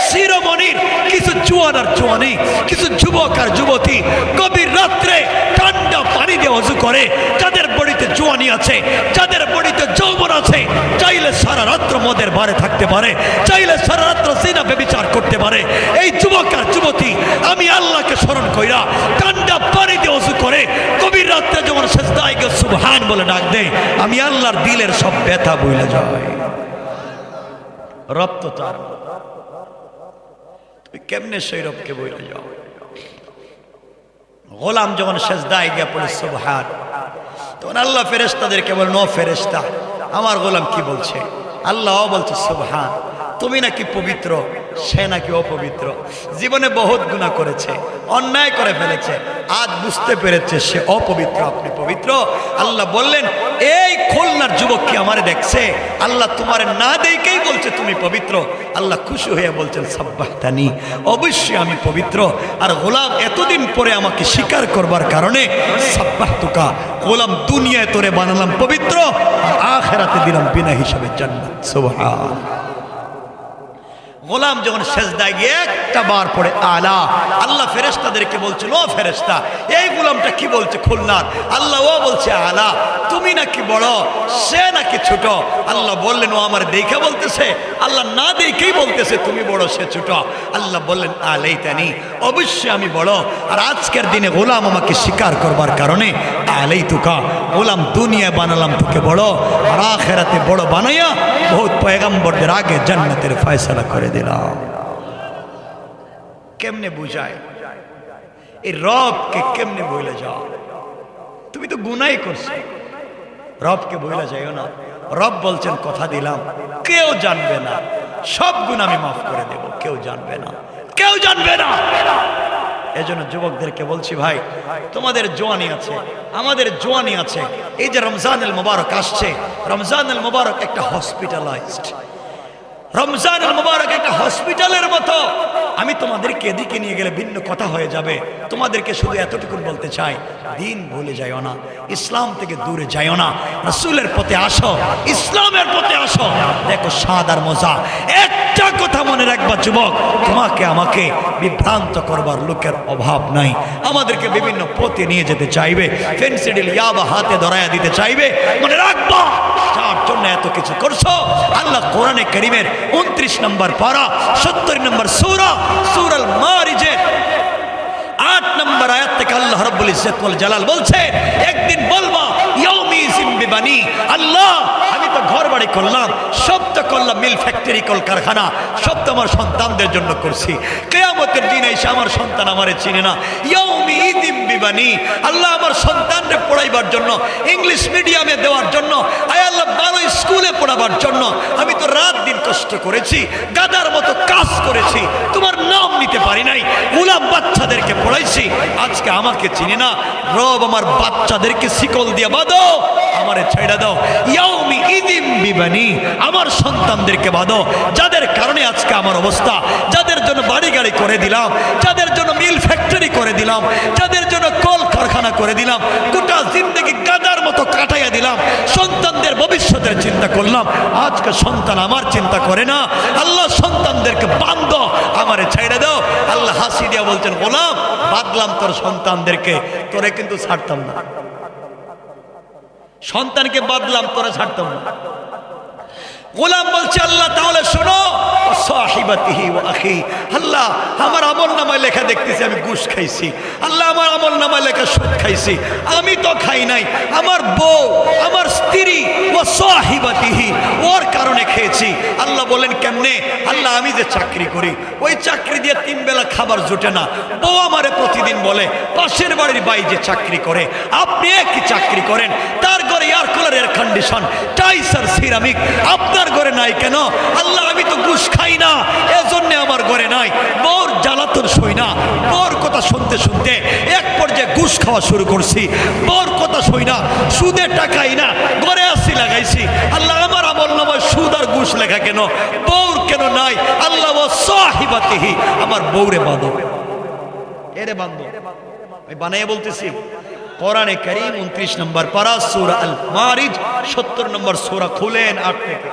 [SPEAKER 1] শিরোমণির কিছু জোয়ান আর জোয়ানি, কিছু যুবক আর যুবতী গভীর রাত্রে ঠান্ডা পানি দিয়ে ওযু করে, যাদের বডিতে জোয়ানি আছে, যাদের বডিতে যৌবন আছে, চাইলে সারা রাত্র মদের বারে থাকতে পারে, চাইলে সারা রাত্র জিনা ব্যভিচার করতে পারে। এই যুবক আর যুবতী আমি আল্লাহকে স্মরণ কইরা ঠান্ডা পানি দিয়ে ওযু করে গভীর রাত্রে যখন সেজদায় গিয়ে সুবহান বলে ডাক দেয়, আমি আল্লাহর দিলের সব ব্যথা ভুলে যায়। রব তো তার। তুমি কেমনে সেই রবকে ভুলে যাও? গোলাম যখন সেজদায় গিয়ে পড়ে সুবহান, তখন আল্লাহ ফেরেশতাদেরকে বলেন, ও ফেরেশতা, আমার গোলাম কি বলছে? আল্লাহ বলছে সুবহান, তুমি নাকি পবিত্র, সে নাকি অপবিত্র। জীবনে বহুত গুনাহ করেছে, অন্যায় করে ফেলেছে, আজ বুঝতে পেরেছে সে অপবিত্র, আপনি পবিত্র। আল্লাহ বললেন, এই খুলনার যুবক কি আমারে দেখছে? আল্লাহ তোমারে না দেখেই বলছে তুমি পবিত্র। আল্লাহ খুশি হয়ে বলছেন সাব্বাহতানি, অবশ্যই আমি পবিত্র। আর গোলাম এতদিন পরে আমাকে স্বীকার করবার কারণে সাব্বাহতুকা, গোলাম দুনিয়ায় তোরে বানালাম পবিত্র, আর আখিরাতে দিলাম বিনা হিসাবে জান্নাত। সুবহান। গোলাম যখন সেজদায় গিয়ে একটা বার পড়ে আলা, আল্লাহ ফেরেশতাদেরকে বলছিল, ও ফেরেশতা, এই গোলামটা কি বলছে খুলনার? আল্লাহ ও বলছে আলা, তুমি নাকি বড়, সে নাকি ছোট? আল্লাহ বললেন ও আমার দেখে বলতেছে, আল্লাহ না দেখেই বলতেছে তুমি বড় সে ছোট। আল্লাহ বললেন আলাইতানি, অবশ্যই আমি বড়। আর আজকের দিনে গোলাম আমাকে স্বীকার করবার কারণে আলাইতুকা, গোলাম দুনিয়ায় বানালাম তোকে বড়, আর আখিরাতে বড় বানাইয়া বহুত পয়গম্বরদের আগে জান্নাতের ফয়সালা করে দিলাম। কেমনে বুঝায় এই রবকে, কেমনে বইলে যাও? তুমি তো গুনাই করছো, রবকে বইলা যাইও না। রব বলছেন কথা দিলাম কেউ জানবে না, সব গুণ আমি মাফ করে দেব, কেউ জানবে না, কেউ জানবে না। এজন্য যুবকদেরকে বলছি, ভাই তোমাদের জোয়ানি আছে, আমাদের জোয়ানি আছে। এই যে রমজানুল মুবারক আসছে, রমজানুল মুবারক একটা হসপিটালাইজড, রমজানুল মুবারক একটা হসপিটালের মতো। আমি তোমাদেরকে এদিকে নিয়ে গেলে ভিন্ন কথা হয়ে যাবে। তোমাদেরকে শুধু এতটুকু বলতে চাই, দিন ভুলে যাইও না, ইসলাম থেকে দূরে যাইও না, রাসূলের পথে আসো, ইসলামের পথে আসো। দেখো স্বাদ আর মজা। একটা কথা মনে রাখবা যুবক, তোমাকে আমাকে বিভ্রান্ত করবার লোকের অভাব নাই। আমাদেরকে বিভিন্ন পথে নিয়ে যেতে চাইবে, ফেন্সিডিল ইয়াবা হাতে ধরাইয়া দিতে চাইবে। মনে রাখবা, যার জন্য এত কিছু করছো, আল্লাহ কোরআনে কারীমের 29 নম্বর পারা 70 নম্বর সূরা, সূরাল মারিজের 8 নম্বর আয়াত থেকে আল্লাহ রাব্বুল ইজ্জত ওয়াল জালাল বলছে, একদিন বলবা ইয়াউমি জিমবিবানি, আল্লাহ আমি তো ঘর বাড়ি করলাম, সব তো করলাম, মিল ফ্যাক্টরি কলকারখানা সব তো আমার সন্তানদের জন্য করছি। কিয়ামতের দিন এসে আমার সন্তান আমারে চিনে না। ইয়াউমি জিমবিবানি, আল্লাহ আমার সন্তানকে পড়াইবার জন্য, ইংলিশ মিডিয়ামে দেওয়ার জন্য, আয় আল্লাহ ভালো স্কুলে পড়াবার জন্য আমি তো রাত দিন কষ্ট করেছি, গাদার মতো কাজ করেছি, তোমার নাম নিতে পারি নাই, গোলাম বাচ্চাদেরকে পড়াইছি, আজকে আমাকে চিনে না। রব আমার বাচ্চাদেরকে শিকল দিয়ে বাঁধো, আমারে ছেড়ে দাও। ইয়াউমি ইদিম বিবানি, আমার সন্তানদেরকে বাঁধো, যাদের কারণে আজকে আমার অবস্থা, যাদের জন্য বাড়ি গাড়ি করে দিলাম, যাদের জন্য মিল ফ্যাক্টরি করে দিলাম, যাদের জন্য কল কারখানা করে দিলাম, গোটা জিন্দগি গাদার মতো কাটাইয়া দিলাম, সন্তানদের ভবিষ্যতের চিন্তা করলাম, আজকে সন্তান আমার চিন্তা করে না। আল্লাহ সন্তানদেরকে বাঁধো, আমারে ছেড়ে দাও। আল্লাহ হাসি দিয়া বলছেন, গোলাম বাঁধলাম তোর সন্তানদেরকে, তোরে কিন্তু ছাড়তাম না, সন্তানকে বাঁধলাম, তোরে ছাড়তাম না। গোলাম বলছে, আল্লাহ তাহলে শোনো, সাহিবাতিহি ওয়া আখি, আল্লাহ আমার আমলনামায় লেখা দেখতেছি আমি ঘুষ খাইছি, আল্লাহ আমার আমলনামায় লেখা সুদ খাইছি, আমি তো খাই নাই, আমার বউ আমার স্ত্রী ওয়া সাহিবাতিহি ওর কারণে খেয়েছি। আল্লাহ বলেন কেমনে? আল্লাহ আমি যে চাকরি করি, ওই চাকরি দিয়ে 3 বেলা খাবার জোটে না, বউ আমারে প্রতিদিন বলে পাশের বাড়ির ভাই যে চাকরি করে, আপনি কি চাকরি করেন, তার ঘরে এয়ার কুলার এয়ার কন্ডিশন টাইস আর সিরামিক, আপনার ঘরে নাই কেন? আল্লাহ আমি তো ঘুষ খাই না, এজন্য আমার ঘরে নাই। বউর জ্বালাতন সই না, বউর কথা শুনতে শুনতে এক পর্যায়ে ঘুষ খাওয়া শুরু করছি, বউর কথা সই না, সুদে টাকাই না, ঘরে আসি লাগাইছি। আল্লাহ আমার আমলনামায় সুদ আর ঘুষ লেখা কেন, বউর কেন নাই? আল্লাহ ও সাহিবাতিহি, আমার বউরে বাঁধো, এরে বাঁধো। আমি বানাইয়া বলতেছি, কোরআনে কারীম 29 নম্বর পারা সূরা আল মারিজ 70 নম্বর সূরা খুলেন 8 থেকে।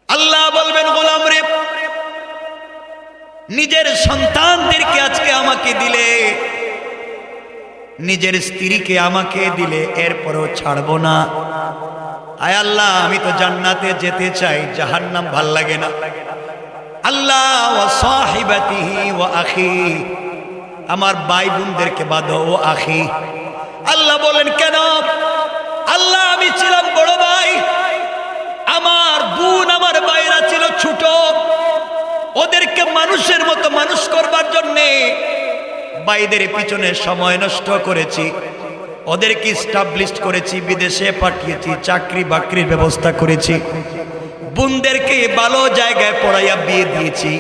[SPEAKER 1] আল্লাহ বলবেন, গোলাম রে, নিজের সন্তানদেরকে আজকে আমাকে দিলে, নিজের স্ত্রীকে আমাকে দিলে, এরপরও ছাড়বো না। আয় আল্লাহ আমি তো জান্নাতে যেতে চাই, জাহান্নাম ভাল লাগে না। আল্লাহ ওয়া সাহিবাতিহি ওয়া আখি, আমার ভাই বোনদেরকে বাঁধো ও আখি। আল্লাহ বলেন কেন? আল্লাহ আমি ছিলাম বড় ভাই, আমার বোন আমার ভাইরা ছিল ছোট, ওদেরকে মানুষের মতো মানুষ করবার জন্যে ভাইদের পিছনে সময় নষ্ট করেছি, ওদেরকে স্টাবলিশ করেছি, বিদেশে পাঠিয়েছি, চাকরি বাকরির ব্যবস্থা করেছি, বোনদেরকে ভালো জায়গায় পড়াইয়া বিয়ে দিয়েছি।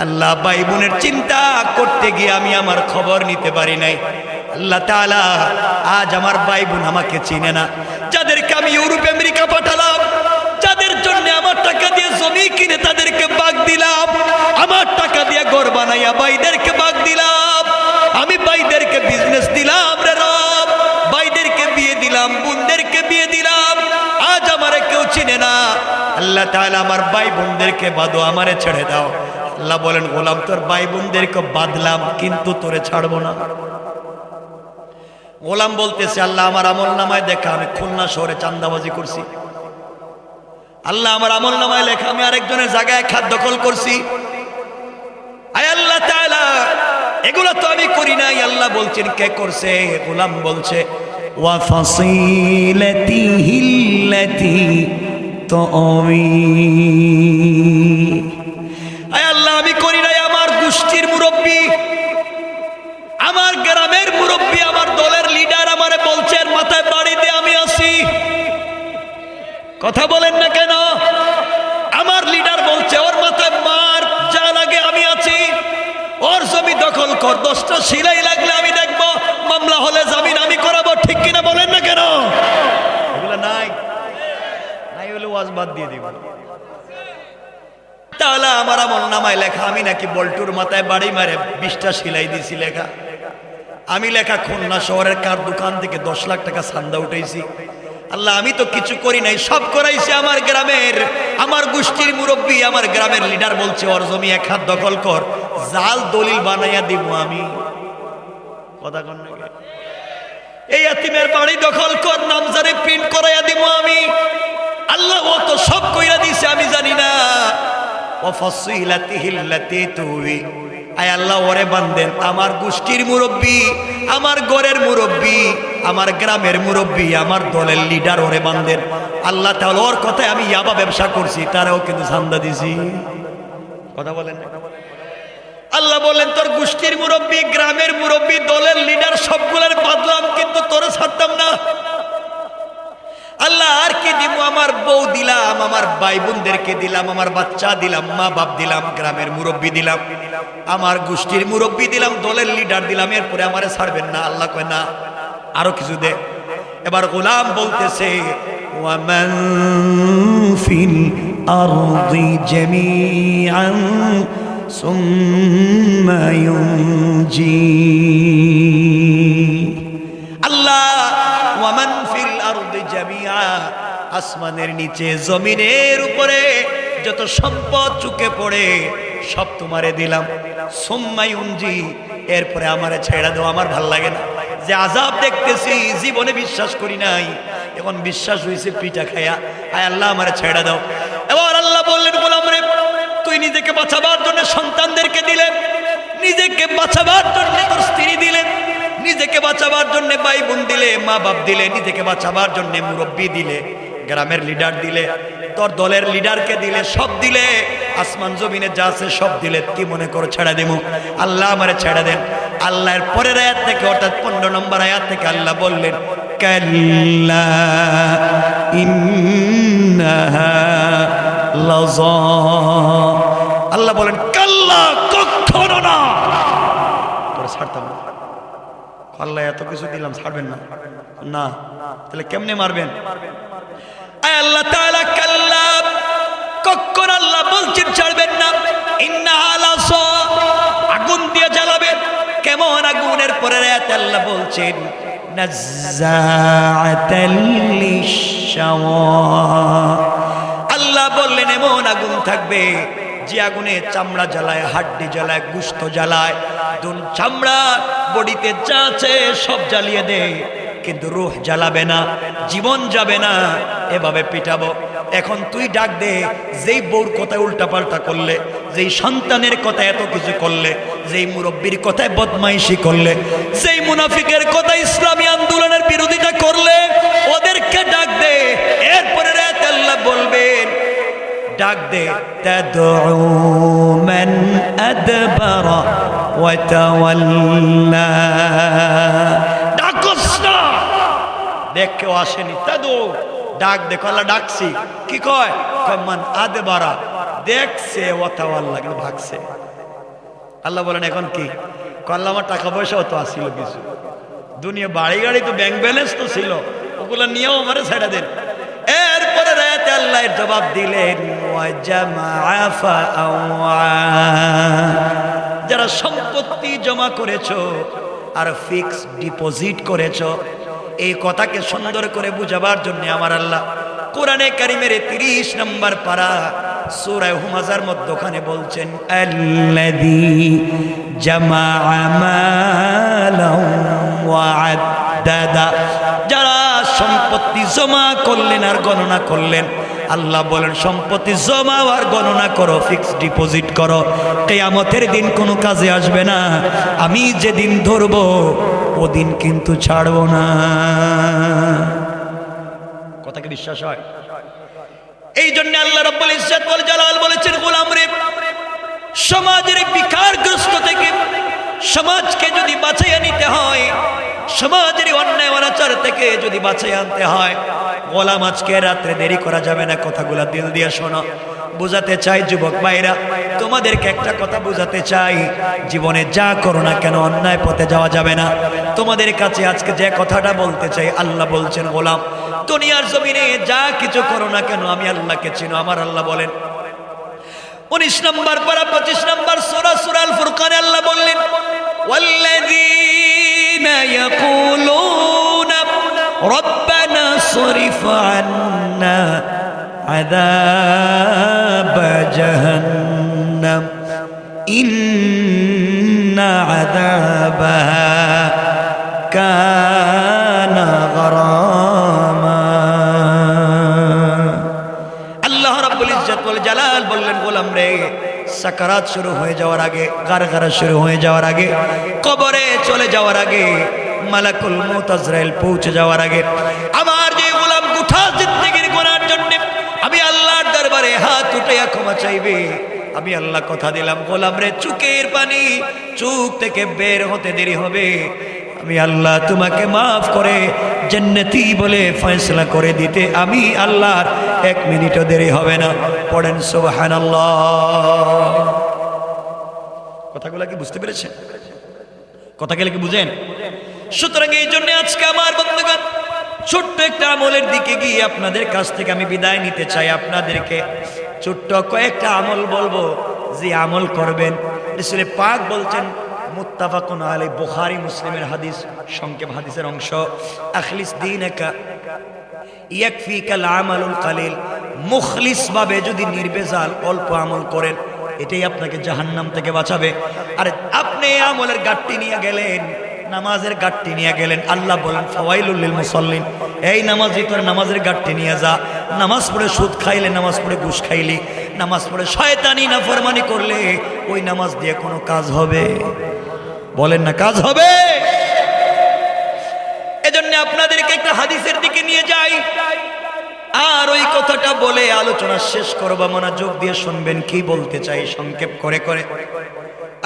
[SPEAKER 1] আল্লাহ ভাই বোনের চিন্তা করতে গিয়ে আমি আমার খবর নিতে পারি নাই। আল্লাহ তাআলা আজ আমার ভাই বোন আমাকে চিনে না, যাদেরকে আমি ইউরোপ আমেরিকা পাঠালাম, যাদের জন্য আমার টাকা দিয়ে জমি কিনে তাদেরকে ভাগ দিলাম, আমার টাকা দিয়ে ঘর বানাইয়া ভাইদেরকে ভাগ দিলাম, আমি ভাইদেরকে বিজনেস দিলাম রে রব, ভাইদেরকে বিয়ে দিলাম, বোনদেরকে বিয়ে দিলাম, আজ আমারে কেউ চিনে না। আল্লাহ তাআলা আমার ভাই বোনদেরকে বাঁধো, আমারে ছেড়ে দাও। আল্লাহ বলেন গোলাম তোর ভাই বোনদেরকে বাঁধলাম কিন্তু তোরে ছাড়বো না। গোলাম বলতেছে আল্লাহ আমার আমল নামায় দেখা আমি খুলনা শহরে চাঁদাবাজি করছি, আল্লাহ আমার আমল নামায় লেখা আমি আরেকজনের জায়গায় খাদ্য দখল করছি, আয় আল্লাহ তাআলা এগুলো তো আমি করি নাই। আল্লাহ বলছেন কে করছে? গোলাম বলছে ওয়া ফাসিলাতিহিল্লাতী তুআমি, আয় আল্লাহ আমি করি নাই, আমার গোষ্ঠীর মুরব্বী, আমার গ্রামের মুরব্বী, আমার দলের লিডার আমারে বলছেন মাথায় বাড়ি দিয়ে আমি আসি। কথা বলেন না কেন? আমার লিডার বলছে ওর মাথায় মার যা লাগে আমি আছি, ওর জমি দখল কর, 10টা সিলাই লাগলে আমি দেখবো, মামলা হলে জামিন আমি করাবো, ঠিক কিনা বলেন না কেন? এগুলো নাই, নাই হলে ওয়াজ বাদ দিয়ে দিব। তাহলে আমার আমল নামায় লেখা আমি নাকি বল্টুর মাথায় বাড়ি মারে 20টা সিলাই দিছি লেখা, আমি লেখা খুলনা শহরের কার দোকান থেকে 10 লাখ টাকা চাঁদা উঠাইছি। আল্লাহ আমি তো কিছু করি নাই, সব করাইছি আমার গ্রামের, আমার গোষ্ঠীর মুরব্বী, আমার গ্রামের লিডার বলছে ওর জমি 1 হাত দখল কর, জাল দলিল বানাইয়া দিব আমি। কথা কন নাকি? এই এতিমের বাড়ি দখল কর, নামজারে প্রিন্ট করাইয়া দিব আমি। আল্লাহ ও তো সব কইরা দিছে আমি জানি না। ওয়াফাসিলাতিহিল্লাতী তুআমি, আয় আল্লাহ ওরে বান্দেন আমার গোষ্ঠীর মুরব্বী, আমার ঘরের মুরব্বী, আমার গ্রামের মুরব্বী, আমার দলের লিডার ওরে বান্দেন। আল্লাহ তাআলা ওর কথায় আমি ইয়াবা ব্যবসা করছি, তারাও কিন্তু চাঁদা দিছি। কথা বলেন না? আল্লাহ বলেন তোর গোষ্ঠীর মুরব্বী, গ্রামের মুরব্বী, দলের লিডার সবগুলোর বাদলাম কিন্তু তোরে ছাড়তাম না। আল্লাহ আর কি দিব? আমার বউ দিলাম, আমার ভাই বোনদেরকে দিলাম, আমার বাচ্চা দিলাম, মা বাপ দিলাম, গ্রামের মুরব্বী দিলাম, আমার গোষ্ঠীর মুরব্বী দিলাম, দলের লিডার দিলাম, এরপরে আমারে ছাড়বেন না? আল্লাহ কয় না, আরো কিছু দে। এবার গোলাম বলতেছে ওয়ামান ফিল আরদি জামিআন সুম্মা ইউনজি, আল্লাহ ওয়ামান ফিল আরদি জামিআ, আসমানের নিচে জমিনের উপরে যত সম্পদ চুকে পড়ে সব তোমারে দিলাম, সুম্মা ইউনজি, এরপরে আমারে ছেড়ে দাও। আমার ভাল লাগে না যে আযাব দেখতেছি, জীবনে বিশ্বাস করি নাই, এখন বিশ্বাস হয়েছে পিঠা খায়া, আয় আল্লাহ আমারে ছেড়ে দাও। এবার আল্লাহ বললেন গোলাম রে তুই নিজেকে বাঁচাবার জন্য সন্তানদেরকে দিলে, নিজেকে বাঁচাবার জন্য তোর স্ত্রী দিলে, নিজেকে বাঁচাবার জন্য ভাই বোন দিলে, মা বাপ দিলে, নিজেকে বাঁচাবার জন্য মুরব্বী দিলে, গ্রামের লিডার দিলে, তোর দলের লিডারকে দিলে, সব দিলে, আসমান জমিনে যা আছে সব দিলে, কি মনে করো ছেড়ে দেবো? আল্লাহ আমারে ছেড়ে দেন। আল্লাহর পরের আয়াত থেকে অর্থাৎ 15 নম্বর আয়াত থেকে আল্লাহ বললেন কাল্লা ইন্নাহা লাযা, আল্লাহ বলেন কাল্লা কখনো না, তোরা ছাড়তাম না। আল্লাহ এত কিছু দিলাম ছাড়বেন না? না, তাহলে কেমনে মারবেন? আয় আল্লাহ তাআলা কাল্লা, কখন আল্লাহ বলছেন ছাড়বেন না। ইন্নাহা লাযা, আগুন দিয়ে জ্বালাবেন। কেমন আগুনের পরে আয়াতে আল্লাহ বলছেন নাযাআতাল লিশশাওয়া, আল্লাহ বললেন এমন আগুন থাকবে যে আগুনে চামড়া জ্বালায়, হাড্ডি জ্বালায়, গোশত জ্বালায়, দুন চামড়া বডিতে যা আছে সব জ্বালিয়ে দেয়, কিন্তু রূহ জ্বালাবে না, জীবন যাবে না, এভাবে পিটাবো। এখন তুই ডাক দে, যেই বউর কথায় উল্টাপাল্টা করলে, যেই সন্তানের কথা এত কিছু করলে, যেই মুরব্বীর কথায় বদমাইশি করলে, যেই মুনাফিকের কথা ইসলামী আন্দোলনের বিরোধিতা করলে, ওদেরকে ডাক দে। এরপরে রাতে আল্লাহ বলবেন ডাক দে তাদউ মান আদবারা ওয়া তাওয়াল্লা, ডাকস না, দেখ কেউ আসেনি, তাদউ ডাক দেখো, আল্লাহ ডাকছি, কি কয়? মান আদবারা, দেখছে, ওয়া তাওয়াল্লা, কিন্তু ভাগছে। আল্লাহ বলেন এখন কি? আল্লাহ আমার টাকা পয়সাও তো আসছিল কিছু, দুনিয়া বাড়ি গাড়ি তো ব্যাংক ব্যালেন্স তো ছিল, ওগুলো নিয়েও আমারে ছেড়ে দেন। এরপরে রাতে আল্লাহ জবাব দিলেন ওয়া জামাআ ফাআওয়া, যারা সম্পত্তি জমা করেছো আর ফিক্সড ডিপোজিট করেছো, এই কথাকে সুন্দর করে বুঝাবার জন্য আমার আল্লাহ কোরআনে কারিমের 30 নম্বর পারা সূরা হুমাযার মধ্যে ওখানে বলছেন আল্লাযী জামাআ মালান ওয়া আদ্দাদা, যারা সম্পত্তি জমা করলেন আর গণনা করলেন। আল্লাহ বলেন সম্পত্তি জমা আর গণনা করো, ফিক্সড ডিপোজিট করো, কিয়ামতের দিন কোনো কাজে আসবে না। আমি যেদিন ধরবো ওদিন কিন্তু ছাড়বো না। কথাকে বিশ্বাস হয়? এই জন্য আল্লাহ রাব্বুল ইজ্জত ওয়াল জালাল বলেছেন, গোলাম রে, সমাজের বিকারগ্রস্ত থেকে সমাজকে যদি বাঁচিয়ে নিতে হয়, সমাজের অন্যায় অনাচার থেকে যদি বাঁচিয়ে আনতে হয়, গোলাম আজকে রাত্রে দেরি করা যাবে না। কথাগুলা দিল দিয়ে শোনো। বুঝাতে চাই যুবক ভাইরা, তোমাদেরকে একটা কথা বুঝাতে চাই, জীবনে যা করো না কেন অন্যায় পথে যাওয়া যাবে না। তোমাদের কাছে আজকে যে কথাটা বলতে চাই, আল্লাহ বলছেন গোলাম, দুনিয়ার জমিনে যা কিছু করো না কেন আমি আল্লাহকে চিনো। আমার আল্লাহ বলেন 19 নম্বর পারা 25 নম্বর সূরা সূরাল ফুরকানে আল্লাহ বললেন, ওয়াল্লাযীনা ইয়াকুলুনা রব্বানা সরিফ আন্না আযাব জাহান্নাম ইন্না আযাবাহা কানা গরামা। আল্লাহ রাব্বুল ইজ্জত ওয়াল জালাল বললেন, গোলাম রে, সাকারাত শুরু হয়ে যাওয়ার আগে, গারগারা শুরু হয়ে যাওয়ার আগে, কবরে চলে যাওয়ার আগে, মালাকুল মউত আজরাইল পৌঁছে যাওয়ার আগে, আমার যে গোলাম গোটা জিন্দেগির গুনার জন্য আমি আল্লাহর দরবারে হাত উঠাইয়া ক্ষমা চাইবে, আমি আল্লাহ কথা দিলাম গোলাম রে, চোখের পানি চোখ থেকে বের হতে দেরি হবে, আমি আল্লাহ তোমাকে মাফ করে জান্নাতি বলে ফয়সালা করে দিতে আমি আল্লাহর 1 মিনিটও দেরি হবে না। পড়েন সুবহানাল্লাহ। কথাগুলো কি বুঝতে পেরেছেন? কথাগুলো কি বুঝেন? সুতরাং এই জন্য আজকে আমার বন্ধুগণ ছোট্ট একটা আমলের দিকে গিয়ে আপনাদের কাছ থেকে আমি বিদায় নিতে চাই। আপনাদেরকে ছোট্ট কয়েকটা আমল বলবো, যে আমল করবেন রাসূল পাক বলছেন, মুত্তাফাকুন আলাইহি, বুখারী মুসলিমের হাদিস, সংক্ষেপ হাদিসের অংশ, আখলিস দীনাকা ইয়াকফিকাল আমালুল কালিল, মুখলিস ভাবে যদি নির্বেজাল অল্প আমল করেন, এটাই আপনাকে জাহান্নাম থেকে বাঁচাবে। আর আপনি আমলের গাট্টি নিয়ে গেলেন, নামাজের গাট্টি নিয়ে গেলেন, আল্লাহ বলেন ফাওয়াইলুল লিল মুসাল্লিন, এই নামাজি তোর নামাজের গাট্টি নিয়ে যা। নামাজ পড়ে সুদ খাইলে, নামাজ পড়ে ঘুষ খাইলি, নামাজ পড়ে শয়তানি নাফরমানি করলে ওই নামাজ দিয়ে কোনো কাজ হবে? বলেন না কাজ হবে? এজন্য আপনাদেরকে একটা হাদিসের দিকে নিয়ে যাই, আর ওই কথাটা বলে আলোচনা শেষ করবো। মনোযোগ দিয়ে শুনবেন কি বলতে চাই সংক্ষেপ করে করে।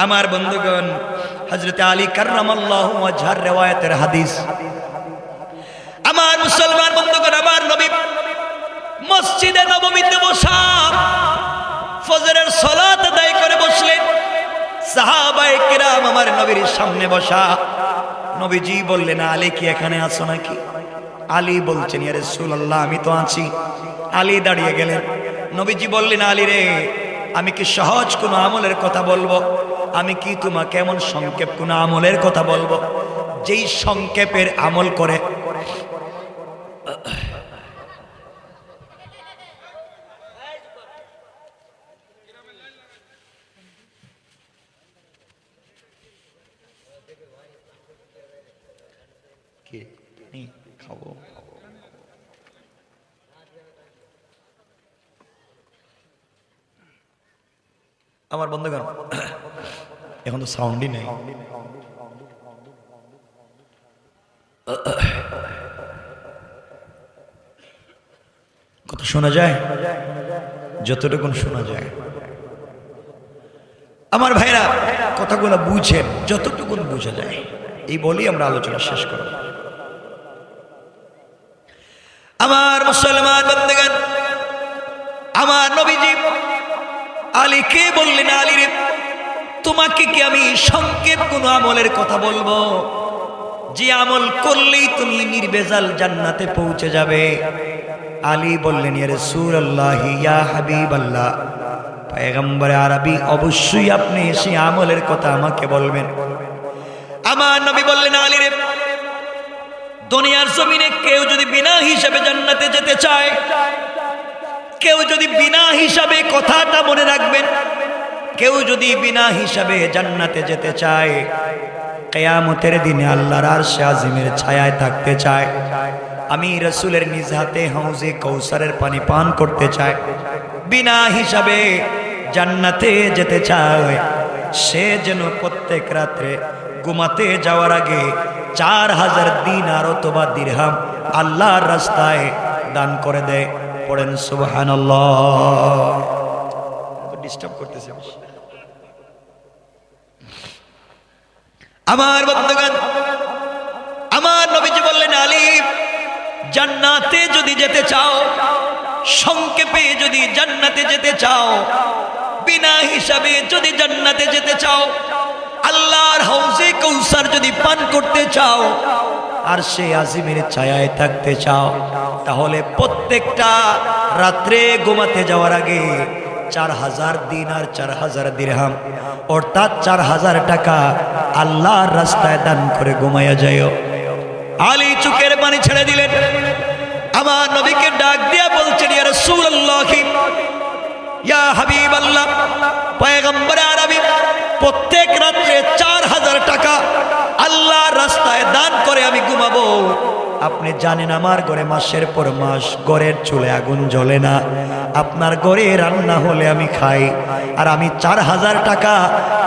[SPEAKER 1] আমার বন্ধুগণ, হযরত আলী কাররামাল্লাহু ওয়াজহার riwayaতের হাদিস। আমার মুসলমান বন্ধুগণ, আমার নবী মসজিদে নববীতে বসা ফজরের সালাত আদায় করে বসলেন। সাহাবায়ে কিরাম আমার নবীর সামনে বসা। নবীজি বললেন, আলী কি এখানে আছো নাকি? আলী বলছেন, ইয়া রাসূলুল্লাহ আমি তো আছি। আলী দাঁড়িয়ে গেলেন। নবীজি বললেন, আলী রে, আমি কি সহজ কোনো আমলের কথা বলবো? আমি কি তোমাকে এমন সংক্ষেপ কোনো আমলের কথা বলবো যেই সংক্ষেপের আমল করে খাবো। আমার বন্ধুগণ, এখন তো সাউন্ডই নেই। কথা শোনা যায়? যতটুকুন শোনা যায়। আমার ভাইরা কথাগুলো বুঝেন, যতটুকুন বোঝা যায়, এই বলি আমরা আলোচনা শেষ করব। আমার মুসলমান বন্ধুগণ, আমার নবীজি আলীকে বললেন, আলী রে, তোমাকে কি আমি সংক্ষেপ কোনো আমলের কথা বলবো যে আমল করলেই তুমি নির্বেজাল জান্নাতে পৌঁছে যাবে? আলী বললেন, ইয়া রাসূলুল্লাহ, ইয়া হাবিবাল্লাহ, পয়গম্বর আরবি, অবশ্যই আপনি সেই আমলের কথা আমাকে বলবেন। আমার নবী বললেন, আলী রে, দুনিয়ার জমিনে কেউ যদি বিনা হিসাবে জান্নাতে যেতে চায়, কেউ যদি বিনা হিসাবে, কথাটা মনে রাখবেন, কেউ যদি বিনা হিসাবে জান্নাতে যেতে চায়, কিয়ামতের দিনে আল্লাহর আরশে আজিমের ছায়ায় থাকতে চায়, আমি রাসূলের নিজ হাতে হাউজে কৌসারের পানি পান করতে চাই, বিনা হিসাবে জান্নাতে যেতে চায়, সে যেন প্রত্যেক রাত্রে ঘুমাতে যাওয়ার আগে 4000 দিনার অথবা দিরহাম আল্লাহর রাস্তায় দান করে দেয়। পড়েন সুবহানাল্লাহ। ডিস্টার্ব করতেছে আমার বন্ধুগণ। আমার নবীজি বললেন, আলী, জান্নাতে যদি যেতে চাও, সংক্ষেপে যদি জান্নাতে যেতে চাও, বিনা হিসাবে যদি জান্নাতে যেতে চাও, আল্লাহর হাউজে কৌসার যদি পান করতে চাও, আর সে আজিমের ছায়ায় থাকতে চাও, তাহলে প্রত্যেকটা রাত্রে ঘুমাতে যাওয়ার আগে 4000 দিনার 4000 দিরহাম অর্থাৎ 4000 টাকা আল্লাহর রাস্তায় দান করে ঘুমাইয়া যাও। আলী চোখের পানি ছেড়ে দিলেন। আমার নবীকে ডাক দিয়া বলছেন, ইয়া রাসূলুল্লাহ, ইয়া হাবিবাল্লাহ, পয়গম্বর আরবি, প্রত্যেক রাত্রে 4000 টাকা আল্লাহর রাস্তায় দান করে আমি ঘুমাবো। আপনি জানেন আমার ঘরে মাসের পর মাস ঘরের চুলে আগুন জ্বলে না, আপনার ঘরে রান্না হলে আমি খাই, আর আমি 4000 টাকা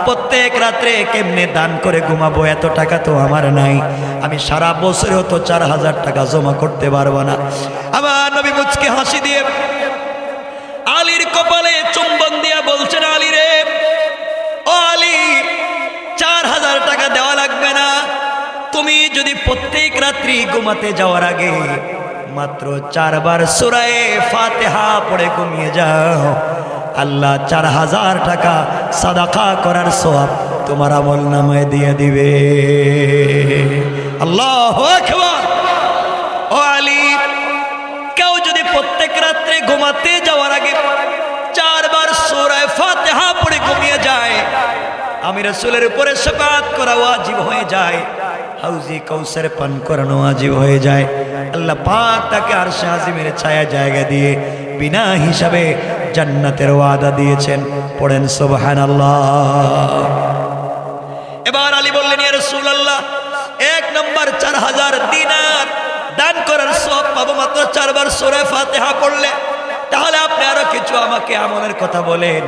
[SPEAKER 1] প্রত্যেক রাত্রে কেমনে দান করে ঘুমাবো? এত টাকা তো আমার নাই, আমি সারা বছরেও তো 4000 টাকা জমা করতে পারবো না। আমার নবী মুচকে হাসি দিয়ে আলীর কপালে চুম্বন দিয়া বলছেন, আলী রে, ও আলী, 4000 টাকা দেওয়া লাগবে না। তুমি যদি প্রত্যেক রাত্রি ঘুমাতে যাওয়ার আগে মাত্র 4 বার সূরা ফাতিহা পড়ে ঘুমিয়ে যাও, আল্লাহ 4000 টাকা সাদাকা করার সওয়াব তোমার আমলনামায় দিয়ে দিবে। আল্লাহু আকবার। ও আলী, কেউ যদি প্রত্যেক রাত্রে ঘুমাতে যাওয়ার আগে 4 বার সূরা ফাতিহা পড়ে ঘুমিয়ে যায়, আমি রাসূলের উপরে শাফাআত করা ওয়াজিব হয়ে যায়, হাউজে কাউসার পান করানো ওয়াজিব হয়ে যায়। আল্লাহ পাক তাকে আরশে আজিমের ছায়া জায়গা দিয়ে বিনা হিসাবে জান্নাতের ওয়াদা দিয়েছেন। পড়েন সুবহানাল্লাহ। এবার আলী বললেন, ইয়া রাসূলুল্লাহ, 1 নম্বর 4000 দিনার দান করার সওয়াব পাবো মাত্র 4 বার সূরা ফাতিহা পড়লে, তাহলে আপনি আরো কিছু আমাকে আমলের কথা বলেন।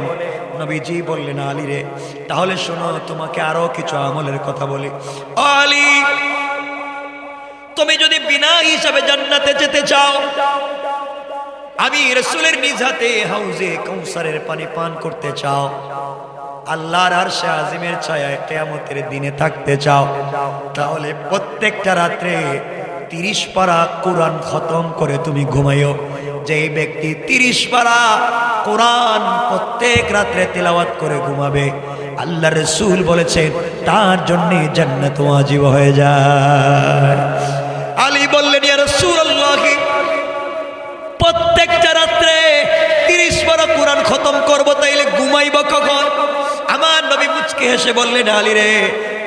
[SPEAKER 1] নবীজি বললেন, আলী রে, তাহলে শোনো, তোমাকে আরো কিছু আমলের কথা বলি। আলী, তুমি যদি বিনা হিসাবে জান্নাতে যেতে চাও, আমি রাসূলের নিজ হাতে হাউজে কাউসারের পানি পান করতে চাও, আল্লাহর আরশে আজিমের ছায়ায় কিয়ামতের দিনে থাকতে চাও, তাহলে প্রত্যেকটা রাত্রে 30 পারা কোরআন খতম করে তুমি ঘুমাইও। যেই ব্যক্তি 30 পারা কোরআন প্রত্যেক রাত্রে তেলাওয়াত করে ঘুমাবে, আল্লাহ রাসূল বলেছেন তার জন্য জান্নাত ওয়াজিব হয়ে যায়। আলী বললেন, ইয়া রাসূলুল্লাহ, প্রত্যেকটা রাত্রে 30 পারা কোরআন খতম করব, তাইলে ঘুমাইব কখন? আমার নবী মুচকি হেসে বললেন, আলী রে,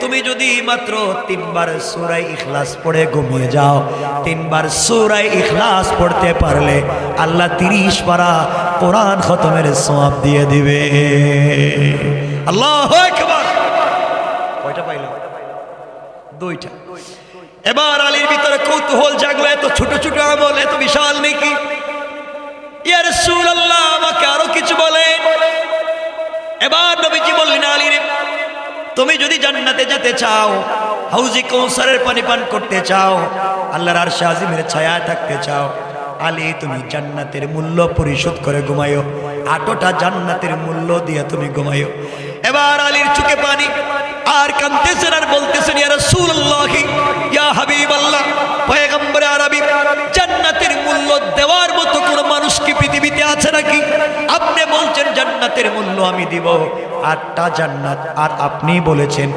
[SPEAKER 1] তুমি যদি মাত্র 3 বার সূরা ইখলাস পড়ে ঘুমিয়ে যাও, 3 বার সূরা ইখলাস পড়তে পারলে আল্লাহ 30 পারা কোরআন খতমের সওয়াব দিয়ে দিবে। আল্লাহু আকবার। কয়টা পাইলাম? 2টা। এবার আলীর ভিতরে কৌতূহল জাগলো, এত ছোট ছোট আমল এত বিশাল নাকি? ইয়া রাসূলুল্লাহ, আমাকে আরো কিছু বলেন। এবার নবীজি বললেন, আলী রে, তুমি যদি জান্নাতে যেতে চাও, হাউজে কাউসারের পানি পান করতে চাও, আল্লাহর আরশে আজিমের ছায়ায় থাকতে চাও, আলী, তুমি জান্নাতের মূল্য পরিশোধ করে ঘুমাইও। 8টা জান্নাতের মূল্য দিয়ে তুমি ঘুমাইও। এবার আলীর চোখে পানি, আর কাঁদতেছেন আর বলতেছেন, ইয়া রাসূলুল্লাহ, ইয়া হাবিবাল্লাহ, পয়গম্বর আরবি, জান্নাতের মূল্য দেওয়ার মতো কোন মানুষ কি পৃথিবীতে আছে নাকি? আপনি বলছেন জান্নাতের মূল্য আমি দিব 8টা জান্নাত, আর আপনি বলেছেন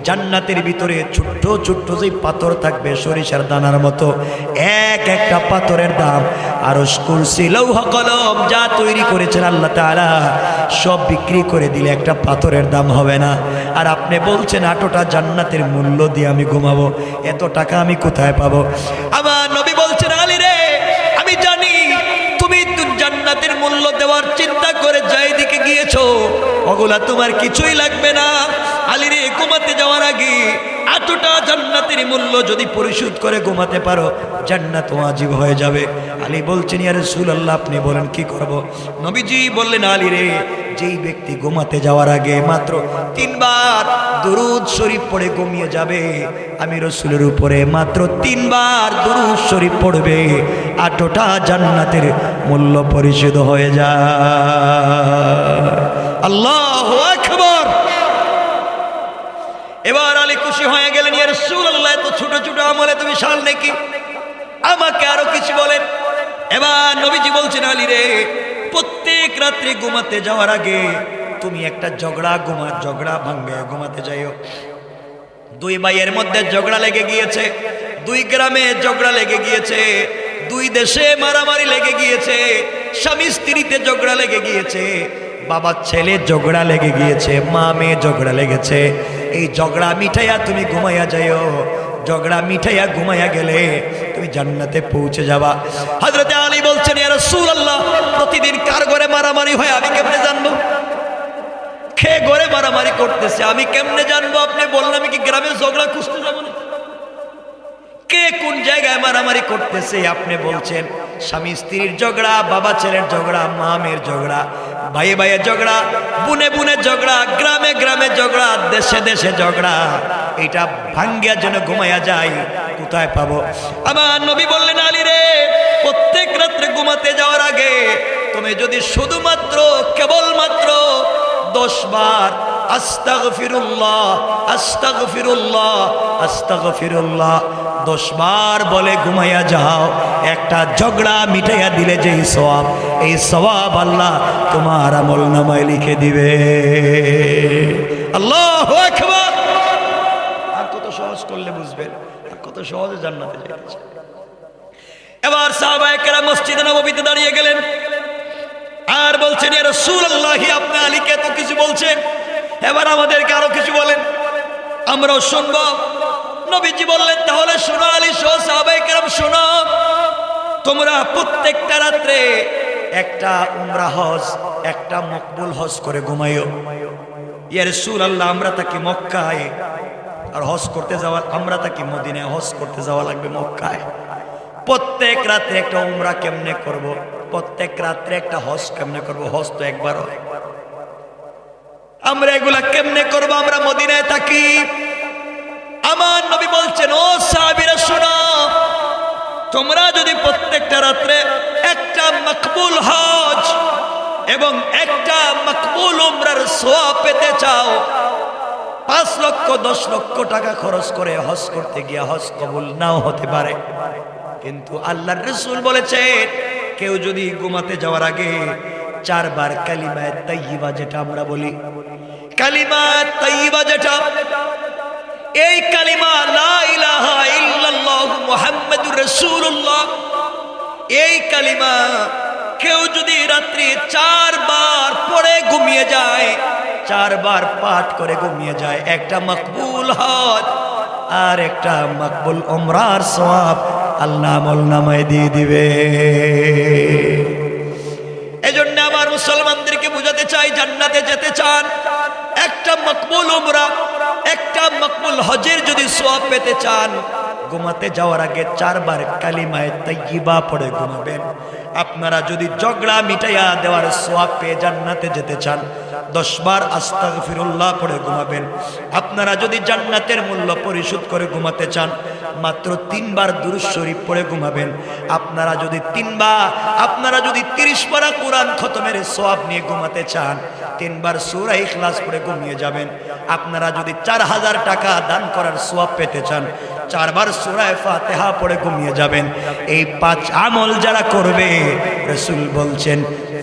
[SPEAKER 1] জান্নাতের ভিতরে ছোট্ট ছোট্ট যে পাথর থাকবে সরিষার দানার মতো, এক একটা পাথরের দাম আরশ, কুরসি, লৌহ কলম যা তৈরি করেছেন আল্লাহ তাআলা সব বিক্রি করে দিলে একটা পাথরের দাম হবে না। আর আপনি বলছেন 8টা জান্নাতের মূল্য দিয়ে আমি ঘুমাবো, এত টাকা আমি কোথায় পাবো? আমার নবী বলছেন, আলী রে, ওগুলা তোমার কিছুই লাগবে না। আলী রে, ঘুমাতে যাওয়ার আগে এতটা জান্নাতের মূল্য যদি পরিশোধ করে ঘুমাতে পারো, জান্নাত ওয়াজিব হয়ে যাবে। আলী বলছেন, ইয়া রাসূলুল্লাহ, আপনি বলেন কি করব? নবীজি বললেন, আলী রে, যেই ব্যক্তি ঘুমাতে যাওয়ার আগে মাত্র 3 বার দুরূদ শরীফ পড়ে ঘুমিয়ে যাবে, আমি রাসূলের উপরে মাত্র 3 বার দুরূদ শরীফ পড়বে, এতটা জান্নাতের মূল্য পরিশোধ হয়ে যায়। আল্লাহু আকবার। এবার আলী খুশি হয়ে গেলেন, ইয়া রাসূলুল্লাহ, এত ছোট ছোট আমলে তুমি বিশাল নাকি, আমাকে আরো কিছু বলেন। এবার নবীজি বলছেন, আলী রে, প্রত্যেক রাত্রে ঘুমাতে যাওয়ার আগে তুমি একটা ঝগড়া ভাঙ্গে ঘুমাতে যাইও। 2 ভাইয়ের মধ্যে ঝগড়া লেগে গিয়েছে, 2 গ্রামে ঝগড়া লেগে গিয়েছে, 2 দেশে মারামারি লেগে গিয়েছে, স্বামী স্ত্রীতে ঝগড়া লেগে গিয়েছে, বাবা ছেলে ঝগড়া লেগে গিয়েছে, মা মেয়ে ঝগড়া লেগেছে। এই ঝগড়া মিঠাইয়া তুমি ঘুমাইয়া যাইও। ঝগড়া মিঠাইয়া ঘুমাইয়া গেলে তুমি জান্নাতে পৌঁছে যাবা। হযরতে আলী বলছেন, ইয়া রাসূলুল্লাহ, প্রতিদিন কার ঘরে মারামারি হয় আমি কেমনে জানবো? কে ঘরে মারামারি করতেছে আমি কেমনে জানবো? আপনি বললেন, আমি কি গ্রামে ঝগড়া খুঁজতে যাবো না? কে কোন জায়গায় মারামারি করতেছে? আপনি বলছেন স্বামী স্ত্রীর ঝগড়া, বাবা ছেলের ঝগড়া, মা মেয়ের ঝগড়া, ভাই ভাইয়ের ঝগড়া, বুনে বুনে ঝগড়া, গ্রামে গ্রামে ঝগড়া, দেশে দেশে ঝগড়া। এটা ভাঙ্গিয়া যেন ঘুমাইয়া যায়, কোথায় পাবো? আমার নবী বললেন, আলী রে, প্রত্যেক রাত্রে ঘুমাতে যাওয়ার আগে তুমি যদি শুধুমাত্র কেবলমাত্র 10 বার আস্তাগফিরুল্লাহ আস্তাগফিরুল্লাহ আস্তাগফিরুল্লাহ 10 বার বলে ঘুমাইয়া যাও, একটা ঝগড়া মিটাইয়া দিলে যেই সওয়াব, এই সওয়াব আল্লাহ তোমার আমলনামায় লিখে দিবে। আল্লাহু আকবার। আর কত সহজ করলে বুঝবেন, আর কত সহজে জান্নাতে যাইতেছে। এবার সাহাবায়ে কেরাম মসজিদে নববীতে দাঁড়িয়ে গেলেন আর বলছেন, ইয়া রাসূলুল্লাহ, আপনি আলীকে তো কিছু বলছেন, এবার আমাদেরকে আরো কিছু বলেন, আমরাও শুনবো। নবীজি বললেন, তাহলে শোনো আলী সহ সাহাবায়ে কেরাম, শোনো, তোমরা প্রত্যেকটা রাত্রে একটা উমরা হজ, একটা মকবুল হজ করে ঘুমাইও। ইয়া রাসূলুল্লাহ, আমরা তাকে মক্কায় আর হজ করতে যাওয়া, আমরা তাকে মদিনায় হজ করতে যাওয়া লাগবে মক্কায়। প্রত্যেক রাত্রে একটা উমরা কেমনে করব, প্রত্যেক রাত্রে একটা হজ কেমনে করব? হজ তো একবার হয়, আমরা এগুলা কেমনে করব? আমরা মদিনায় থাকি। আমার নবী বলছেন, ও সাহাবীরা শোনো, তোমরা যদি প্রত্যেকটা রাত্রে একটা মকবুল হজ এবং একটা মকবুল উমরার সওয়াব পেতে চাও, 5 লক্ষ 10 লক্ষ টাকা খরচ করে হজ করতে গিয়া হজ কবুল নাও হতে পারে, কিন্তু আল্লাহর রাসূল বলেছেন, কেউ যদি ঘুমাতে যাওয়ার আগে 4 বার কালিমা তাইয়্যিবা, যেটা আমরা বলি কালিমা তাইয়্যিবা, যেটা এই কালিমা লা ইলাহা ইল্লাল্লাহ মুহাম্মাদুর রাসূলুল্লাহ, এই কালিমা কেউ যদি রাত্রি 4 বার পড়ে ঘুমিয়ে যায়, 4 বার পাঠ করে ঘুমিয়ে যায়, একটা মকবুল হজ আর একটা মকবুল উমরার সওয়াব আল্লাহ আমলনামায় দিয়ে দিবে। এজন্য আমার মুসলমানদেরকে বুঝাতে চাই, জান্নাতে যেতে চান, একটা মকবুল উমরা, একটা মকবুল হজের যদি সওয়াব পেতে চান, ঘুমাতে যাওয়ার আগে 4 বার কালিমায়ে তাইয়্যিবা পড়ে ঘুমাবেন। আপনারা যদি ঝগড়া মিটাইয়া দেওয়ার সওয়াব পেয়ে জান্নাতে যেতে চান, 10 বার আস্তাগফিরুল্লাহ পড়ে ঘুমাবেন। আপনারা যদি জান্নাতের মূল্য পরিশোধ করে ঘুমাতে চান, মাত্র 3 বার দুরূদ শরীফ পড়ে ঘুমাবেন। আপনারা যদি 30 পারা কোরআন খতমের সওয়াব নিয়ে ঘুমাতে চান, 3 বার সূরা ইখলাস পড়ে ঘুমিয়ে যাবেন। আপনারা যদি 4000 টাকা দান করার সওয়াব পেতে চান, 4 বার সূরা ফাতিহা পড়ে ঘুমিয়ে যাবেন। এই 5 আমল যারা করবে, রাসূল বলছেন,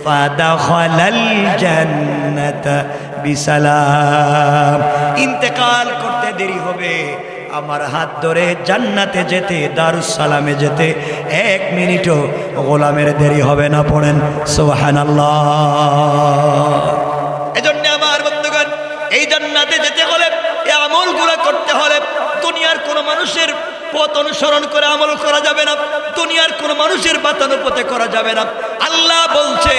[SPEAKER 1] ফাদাখালাল জান্নাতা বিসালাম, ইন্তেকাল করতে দেরি হবে, আমার হাত ধরে জান্নাতে যেতে, দারুস সালামে যেতে 1 মিনিটও গোলামের দেরি হবে না। পড়েন সুবহানাল্লাহ। এজন্য আমার বন্ধুগণ, এই জান্নাতে যেতে হলে, এই আমলগুলো করতে হলে দুনিয়ার কোনো মানুষের পথ অনুসরণ করে আমল করা যাবে না, দুনিয়ার কোনো মানুষের বাতানো পথে করা যাবে না। আল্লাহ বলছে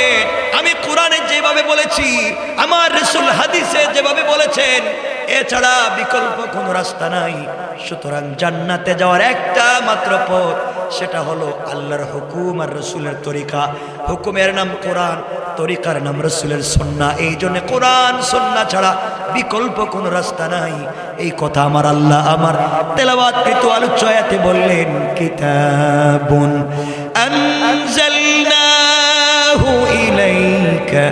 [SPEAKER 1] আমি কোরআনে যেভাবে বলেছি, আমার রাসূল হাদিসে যেভাবে বলেছেন, এছাড়া বিকল্প কোনো রাস্তা নাই। সুতরাং জান্নাতে যাওয়ার একটা মাত্র পথ, সেটা হলো আল্লাহর হুকুম আর রাসূলের তরিকা। হুকুমের নাম কোরআন, তরিকার নাম রাসূলের সুন্নাহ। এই জন্য কোরআন সুন্নাহ ছাড়া বিকল্প কোনো রাস্তা নাই। এই কথা আমার আল্লাহ আমার তেলাওয়াতকৃত আলোচ্য আয়াতে বললেন, কিতাবুন আনজালনাহু ইলাইকা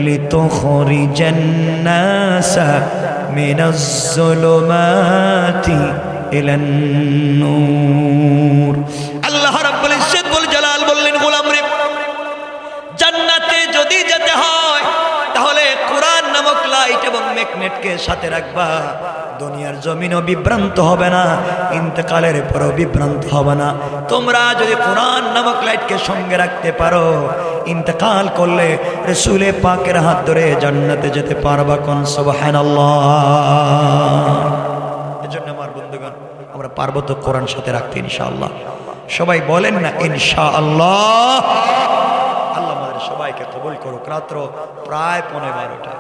[SPEAKER 1] লিতুখরিজান নাসা মিনাজ যুলুমাতি ইলান নূর। আল্লাহ রাব্বুল ইজ্জত ওয়াল জালাল বললেন, গোলাম রে, জান্নাতে যদি যেতে হয় তাহলে কোরআন নামক লাইট এবং ম্যাগনেটকে সাথে রাখবা। দুনিয়ার জমিনও বিভ্রান্ত হবে না, ইন্তেকালের পরও বিভ্রান্ত হবে না। তোমরা যদি কোরআন নামক লাইটকে সঙ্গে রাখতে পারো, ইন্তেকাল করলে রাসূলে পাকের হাত ধরে জান্নাতে যেতে পারবা। কোন সুবহানাল্লাহ। এজন্য আমার বন্ধুগণ, আমরা পারবো তো কোরআন সাথে রাখতে ইনশাআল্লাহ? সবাই বলেন না ইনশাআল্লাহ। আল্লাহ আমাদের সবাইকে কবুল করুক। রাত্র প্রায় 12:15।